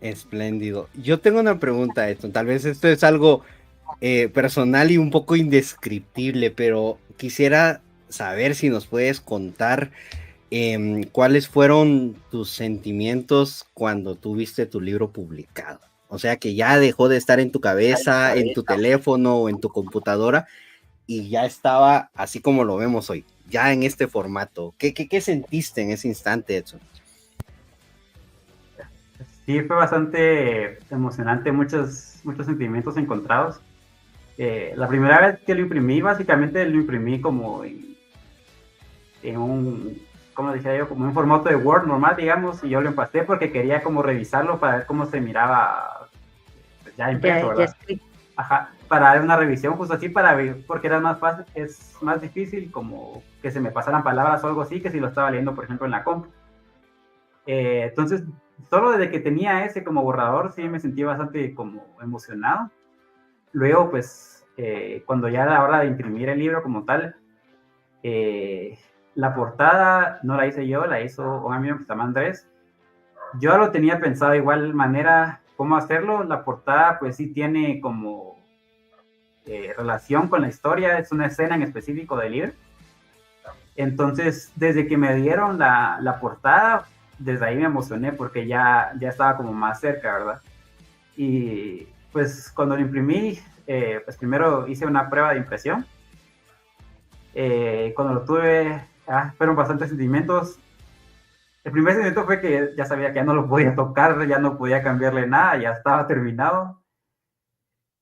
Espléndido. Yo tengo una pregunta, Edson. Tal vez esto es algo personal y un poco indescriptible, pero quisiera saber si nos puedes contar cuáles fueron tus sentimientos cuando tuviste tu libro publicado. O sea, que ya dejó de estar en tu cabeza, en tu teléfono o en tu computadora, y ya estaba así como lo vemos hoy, ya en este formato. ¿Qué sentiste en ese instante, Edson? Sí, fue bastante emocionante, muchos sentimientos encontrados. La primera vez que lo imprimí, básicamente lo imprimí como en un, como decía yo, como en un formato de Word normal, digamos, y yo lo empasté porque quería como revisarlo para ver cómo se miraba pues, ya impreso, ¿verdad? Ajá, para dar una revisión justo así, para ver, porque era más fácil, es más difícil como que se me pasaran palabras o algo así, que si lo estaba leyendo, por ejemplo, en la comp. Entonces, solo desde que tenía ese como borrador, sí me sentí bastante como emocionado. Luego, pues, cuando ya era la hora de imprimir el libro como tal, la portada no la hice yo, la hizo un amigo que se llama Andrés. Yo lo tenía pensado de igual manera cómo hacerlo. La portada, pues, sí tiene como relación con la historia, es una escena en específico del libro. Entonces, desde que me dieron la portada, desde ahí me emocioné porque ya estaba como más cerca, ¿verdad? Y pues cuando lo imprimí, pues primero hice una prueba de impresión. Cuando lo tuve, fueron bastantes sentimientos. El primer sentimiento fue que ya sabía que ya no lo podía tocar, ya no podía cambiarle nada, ya estaba terminado.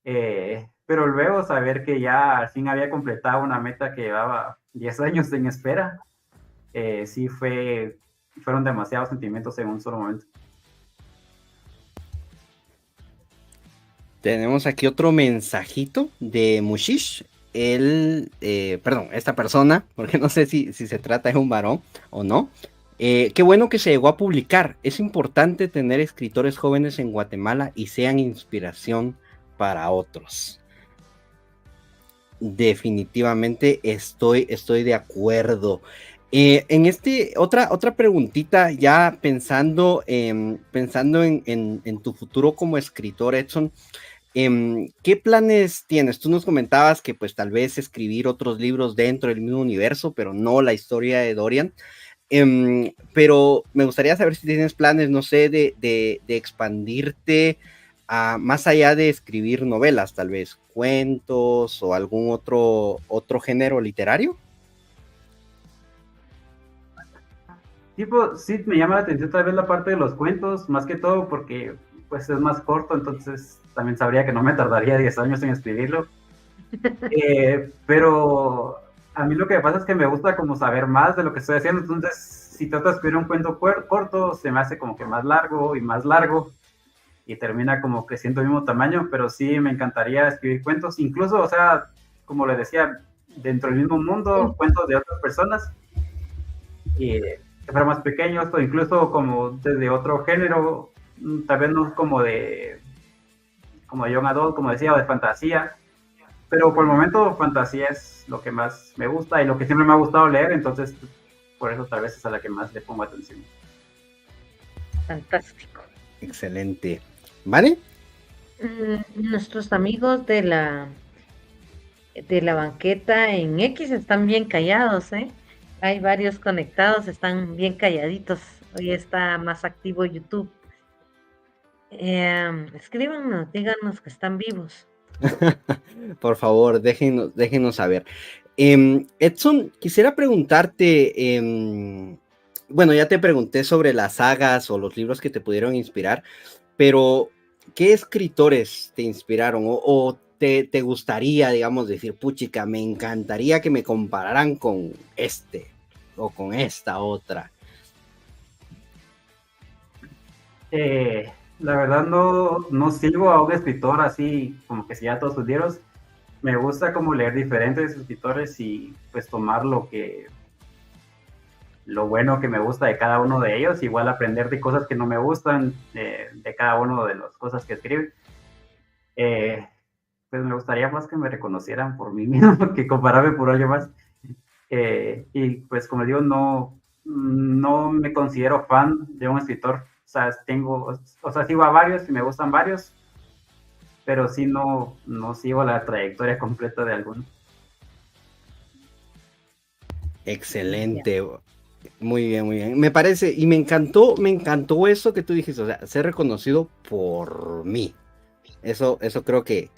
Pero luego saber que ya al fin había completado una meta que llevaba 10 años en espera, sí fueron demasiados sentimientos en un solo momento. Tenemos aquí otro mensajito de Mushish. Esta persona, porque no sé si se trata de un varón o no. Qué bueno que se llegó a publicar. Es importante tener escritores jóvenes en Guatemala y sean inspiración para otros. Definitivamente estoy de acuerdo. En otra preguntita, ya pensando en tu futuro como escritor, Edson, ¿qué planes tienes? Tú nos comentabas que pues tal vez escribir otros libros dentro del mismo universo, pero no la historia de Dorian. Pero me gustaría saber si tienes planes, no sé, de expandirte más allá de escribir novelas, tal vez cuentos o algún otro género literario. Sí, me llama la atención tal vez la parte de los cuentos, más que todo porque pues es más corto, entonces también sabría que no me tardaría 10 años en escribirlo. Pero a mí lo que pasa es que me gusta como saber más de lo que estoy haciendo, entonces si trato de escribir un cuento corto, se me hace como que más largo y termina como creciendo el mismo tamaño, pero sí me encantaría escribir cuentos, incluso, o sea, como le decía, dentro del mismo mundo, cuentos de otras personas, y que fueran más pequeños, o incluso como desde otro género, tal vez no como young adult, como decía, o de fantasía, pero por el momento fantasía es lo que más me gusta y lo que siempre me ha gustado leer, entonces por eso tal vez es a la que más le pongo atención. Fantástico. Excelente. ¿Vale? Nuestros amigos de la banqueta en X están bien callados, ¿eh? Hay varios conectados, están bien calladitos. Hoy está más activo YouTube. Escríbanos, díganos que están vivos. Por favor, déjenos saber. Edson, quisiera preguntarte, bueno, ya te pregunté sobre las sagas o los libros que te pudieron inspirar, pero ¿qué escritores te inspiraron o te gustaría, digamos, decir, puchica, me encantaría que me compararan con este o con esta otra? La verdad no sigo a un escritor así como que siga todos sus libros. Me gusta como leer diferentes escritores y pues tomar lo bueno que me gusta de cada uno de ellos, igual aprender de cosas que no me gustan de cada uno de las cosas que escribe. Pues me gustaría más que me reconocieran por mí mismo que compararme por alguien más. Y pues como digo, no me considero fan de un escritor. O sea, sigo a varios y me gustan varios, pero sí no sigo la trayectoria completa de alguno. Excelente. Muy bien, muy bien. Me parece, y me encantó eso que tú dijiste, o sea, ser reconocido por mí. Eso creo que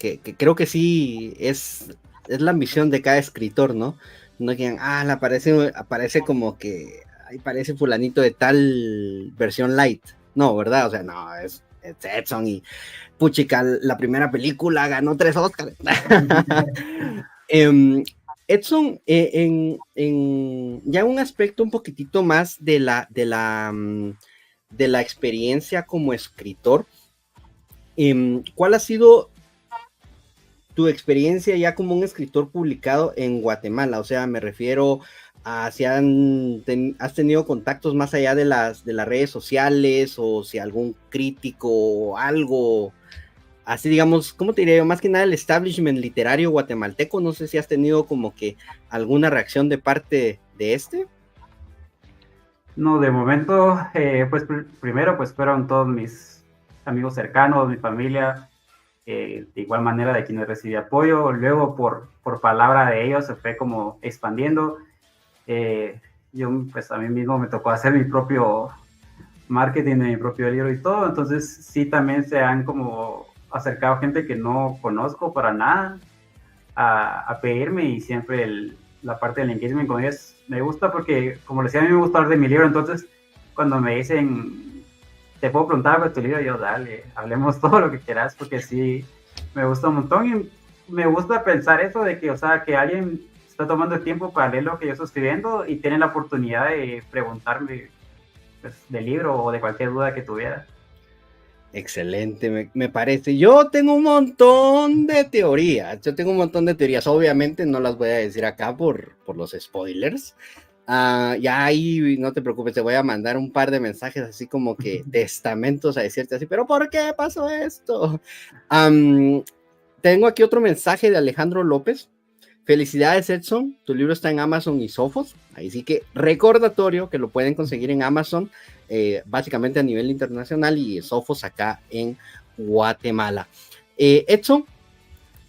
sí es la ambición de cada escritor, ¿no? No que aparece como que parece fulanito de tal versión light. No, ¿verdad? O sea, no, es Edson y puchica, la primera película ganó 3 Oscars. Edson, en ya un aspecto un poquitito más de la experiencia como escritor, ¿cuál ha sido tu experiencia ya como un escritor publicado en Guatemala? O sea, me refiero a si has tenido contactos más allá de las redes sociales, o si algún crítico o algo así, digamos, ¿cómo te diría yo? Más que nada el establishment literario guatemalteco, no sé si has tenido como que alguna reacción de parte de este. No, de momento, pues primero pues fueron todos mis amigos cercanos, mi familia, de igual manera de quienes recibí apoyo, luego por palabra de ellos se fue como expandiendo. Yo pues a mí mismo me tocó hacer mi propio marketing de mi propio libro y todo, entonces sí también se han como acercado gente que no conozco para nada a pedirme, y siempre la parte del engagement con ellos me gusta porque, como les decía, a mí me gusta hablar de mi libro, entonces cuando me dicen, te puedo preguntar sobre tu libro, yo dale, hablemos todo lo que quieras, porque sí, me gusta un montón y me gusta pensar eso de que, o sea, que alguien está tomando el tiempo para leer lo que yo estoy escribiendo y tiene la oportunidad de preguntarme pues, del libro o de cualquier duda que tuviera. Excelente, me parece. Yo tengo un montón de teorías. Obviamente no las voy a decir acá por los spoilers. Ya ahí no te preocupes, te voy a mandar un par de mensajes así como que testamentos a decirte así, pero ¿por qué pasó esto? Tengo aquí otro mensaje de Alejandro López. Felicidades, Edson, tu libro está en Amazon y Sophos, ahí sí que recordatorio que lo pueden conseguir en Amazon, básicamente a nivel internacional, y Sophos acá en Guatemala. Edson,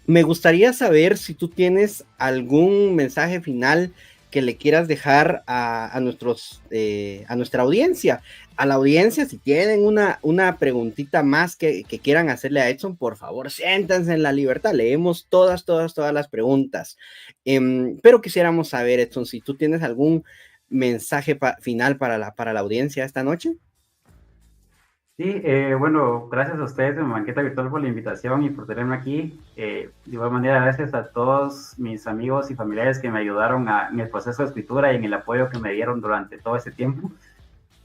me gustaría saber si tú tienes algún mensaje final que le quieras dejar a nuestra audiencia. A la audiencia, si tienen una preguntita más que quieran hacerle a Edson, por favor, siéntanse en la libertad. Leemos todas las preguntas. Pero quisiéramos saber, Edson, si tú tienes algún mensaje final para la audiencia esta noche. Sí, bueno, gracias a ustedes en Banqueta Virtual por la invitación y por tenerme aquí. De igual manera, gracias a todos mis amigos y familiares que me ayudaron en el proceso de escritura y en el apoyo que me dieron durante todo ese tiempo,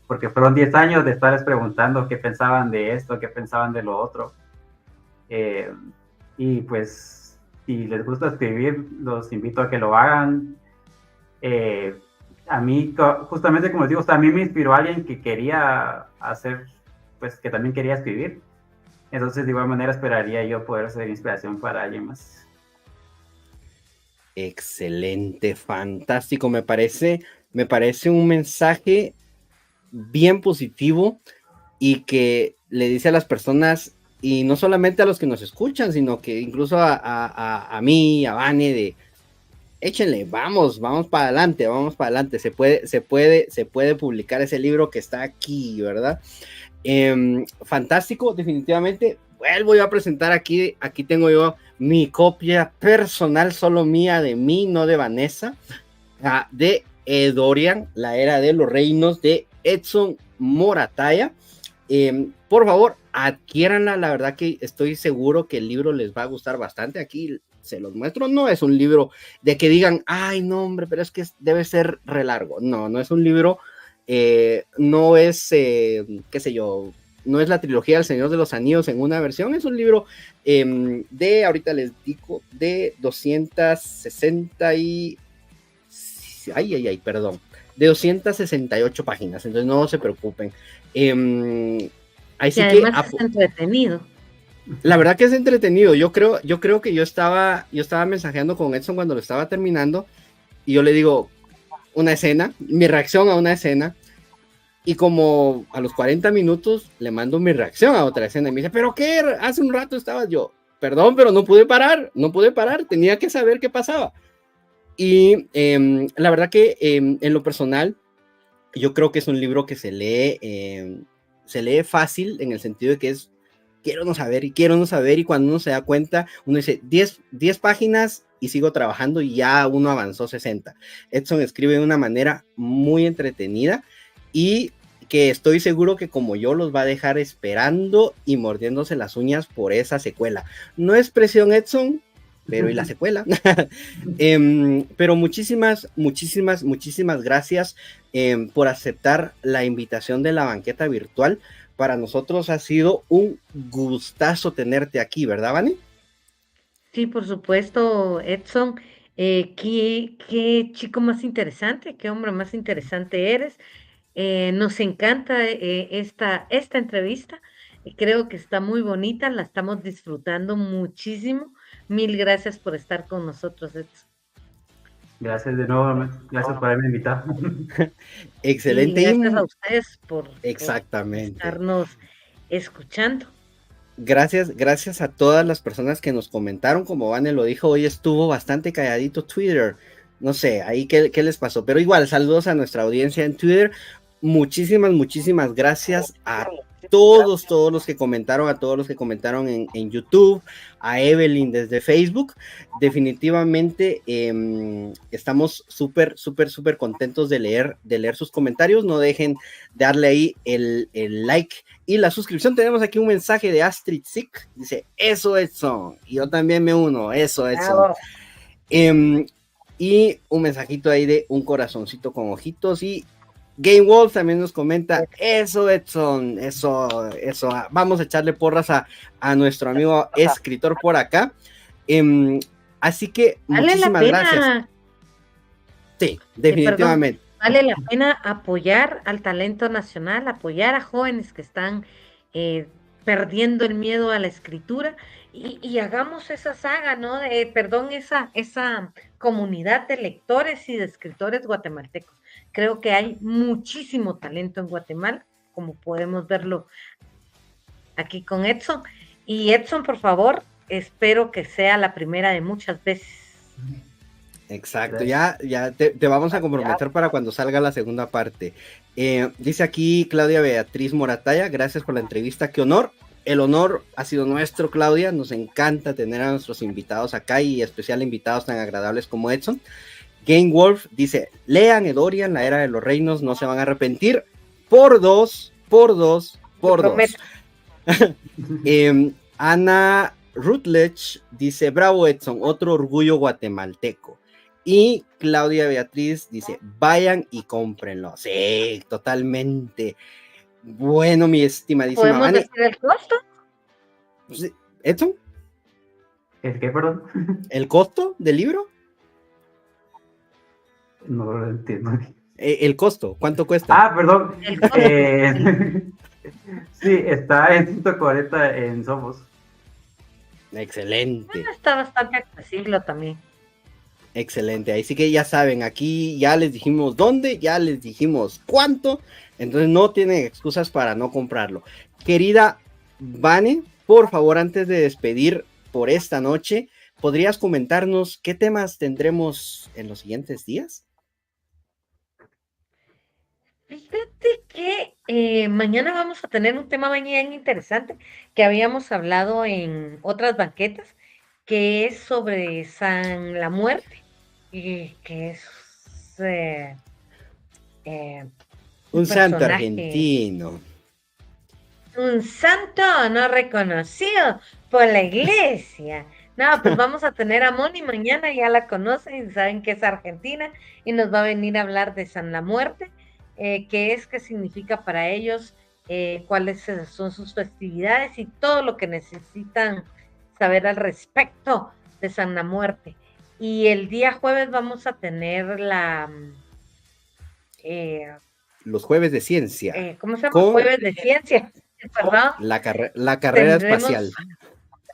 porque fueron 10 años de estarles preguntando qué pensaban de esto, qué pensaban de lo otro. Y pues, si les gusta escribir, los invito a que lo hagan. A mí, justamente como les digo, a mí me inspiró alguien que quería hacer, pues que también quería escribir. Entonces, de igual manera, esperaría yo poder ser inspiración para alguien más. Excelente, fantástico. Me parece un mensaje bien positivo y que le dice a las personas, y no solamente a los que nos escuchan, sino que incluso a mí, a Vane, de échenle, vamos para adelante, se puede publicar ese libro que está aquí, ¿verdad? Fantástico, definitivamente. Vuelvo yo a presentar aquí tengo yo mi copia personal, solo mía, de mí, no de Vanessa, de Edorian, la era de los reinos, de Edson Morataya. Por favor, adquiéranla, la verdad que estoy seguro que el libro les va a gustar bastante. Aquí se los muestro, no es un libro de que digan, ay no hombre, pero es que debe ser re largo. No es un libro, no es, qué sé yo, no es la trilogía del Señor de los Anillos en una versión, es un libro de, ahorita les digo, de 260 y... de 268 páginas, entonces no se preocupen. Ahí sí que es entretenido. La verdad que es entretenido. Yo creo que yo estaba mensajeando con Edson cuando lo estaba terminando y yo le digo mi reacción a una escena, y como a los 40 minutos le mando mi reacción a otra escena y me dice, ¿pero qué? Hace un rato estabas yo. Perdón, pero no pude parar, tenía que saber qué pasaba. Y la verdad que en lo personal, yo creo que es un libro que se lee fácil, en el sentido de que es quiero no saber, y cuando uno se da cuenta, uno dice 10 páginas y sigo trabajando y ya uno avanzó 60. Edson escribe de una manera muy entretenida y que estoy seguro que como yo los va a dejar esperando y mordiéndose las uñas por esa secuela. No es presión, Edson, pero ¿y la secuela? Pero muchísimas gracias por aceptar la invitación de la banqueta virtual. Para nosotros ha sido un gustazo tenerte aquí, ¿verdad, Vani? Sí, por supuesto, Edson. Qué chico más interesante, qué hombre más interesante eres. Nos encanta esta entrevista. Creo que está muy bonita, la estamos disfrutando muchísimo. Mil gracias por estar con nosotros, Edson. Gracias de nuevo, gracias por haberme invitado. Excelente. Y gracias a ustedes por exactamente estarnos escuchando. Gracias a todas las personas que nos comentaron. Como Vane lo dijo, hoy estuvo bastante calladito Twitter. No sé, ahí qué les pasó. Pero igual, saludos a nuestra audiencia en Twitter. Muchísimas gracias a todos los que comentaron, a todos los que comentaron en YouTube, a Evelyn desde Facebook. Definitivamente estamos súper contentos de leer sus comentarios. No dejen de darle ahí el like y la suscripción. Tenemos aquí un mensaje de Astrid Sick, dice, eso Edson, y yo también me uno, eso Edson. Y un mensajito ahí de un corazoncito con ojitos, y Game Wolf también nos comenta, eso Edson, eso, vamos a echarle porras a nuestro amigo escritor por acá. Así que muchísimas gracias. Sí, definitivamente. Vale la pena apoyar al talento nacional, apoyar a jóvenes que están perdiendo el miedo a la escritura, y hagamos esa saga, ¿no? Esa comunidad de lectores y de escritores guatemaltecos. Creo que hay muchísimo talento en Guatemala, como podemos verlo aquí con Edson. Y Edson, por favor, espero que sea la primera de muchas veces. Exacto, ya te vamos a comprometer para cuando salga la segunda parte. Dice aquí Claudia Beatriz Morataya, gracias por la entrevista, qué honor. El honor ha sido nuestro, Claudia, nos encanta tener a nuestros invitados acá, y especial invitados tan agradables como Edson. Game Wolf dice, lean Edorian, la era de los reinos, no se van a arrepentir, por dos. Ana Rutledge dice, bravo Edson, otro orgullo guatemalteco. Y Claudia Beatriz dice, vayan y cómprenlo. Sí, totalmente. Bueno, mi estimadísima ¿podemos Vane, decir el costo? ¿Edson? ¿El qué, perdón? ¿El costo del libro? No lo entiendo. El costo, ¿cuánto cuesta? Ah, perdón. El costo. Sí, está en 140 en Somos. Excelente. Está bastante accesible también. Excelente, ahí sí que ya saben, aquí ya les dijimos dónde, ya les dijimos cuánto, entonces no tienen excusas para no comprarlo. Querida Vane, por favor, antes de despedir por esta noche, ¿podrías comentarnos qué temas tendremos en los siguientes días? Fíjate que mañana vamos a tener un tema bien interesante que habíamos hablado en otras banquetas, que es sobre la muerte, y que es Un santo personaje, argentino. un santo no reconocido por la iglesia. No, pues vamos a tener a Moni mañana, ya la conocen, saben que es argentina, y nos va a venir a hablar de San la Muerte, qué significa para ellos, cuáles son sus festividades y todo lo que necesitan saber al respecto de San la Muerte. Y el día jueves vamos a tener los jueves de ciencia. ¿Cómo se llama? Jueves de ciencia, ¿verdad? La carrera espacial.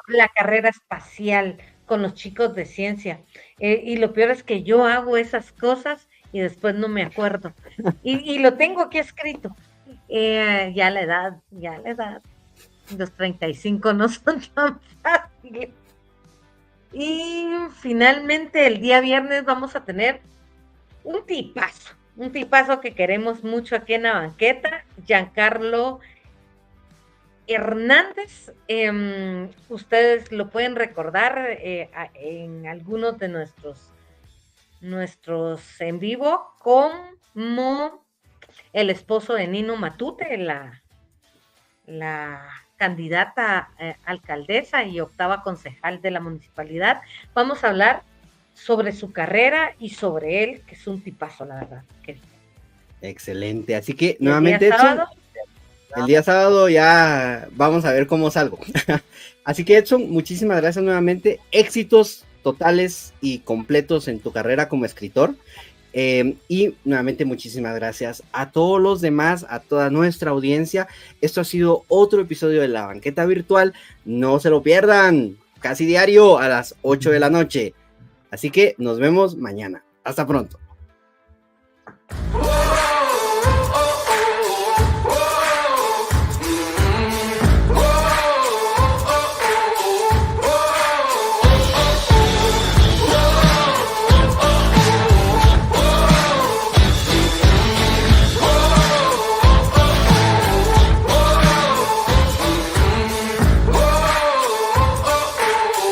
La carrera espacial con los chicos de ciencia. Y lo peor es que yo hago esas cosas y después no me acuerdo. Y lo tengo aquí escrito. Ya la edad, los 35 no son tan fáciles. Y finalmente el día viernes vamos a tener un tipazo que queremos mucho aquí en la banqueta, Giancarlo Hernández. Ustedes lo pueden recordar en algunos de nuestros en vivo como el esposo de Nino Matute, la candidata alcaldesa y octava concejal de la municipalidad. Vamos a hablar sobre su carrera y sobre él, que es un tipazo, la verdad. Excelente, así que nuevamente el día sábado ya vamos a ver cómo salgo. Así que Edson, muchísimas gracias nuevamente, éxitos totales y completos en tu carrera como escritor, y nuevamente muchísimas gracias a todos los demás, a toda nuestra audiencia. Esto ha sido otro episodio de La Banqueta Virtual, no se lo pierdan, casi diario a las 8 de la noche, así que nos vemos mañana, hasta pronto.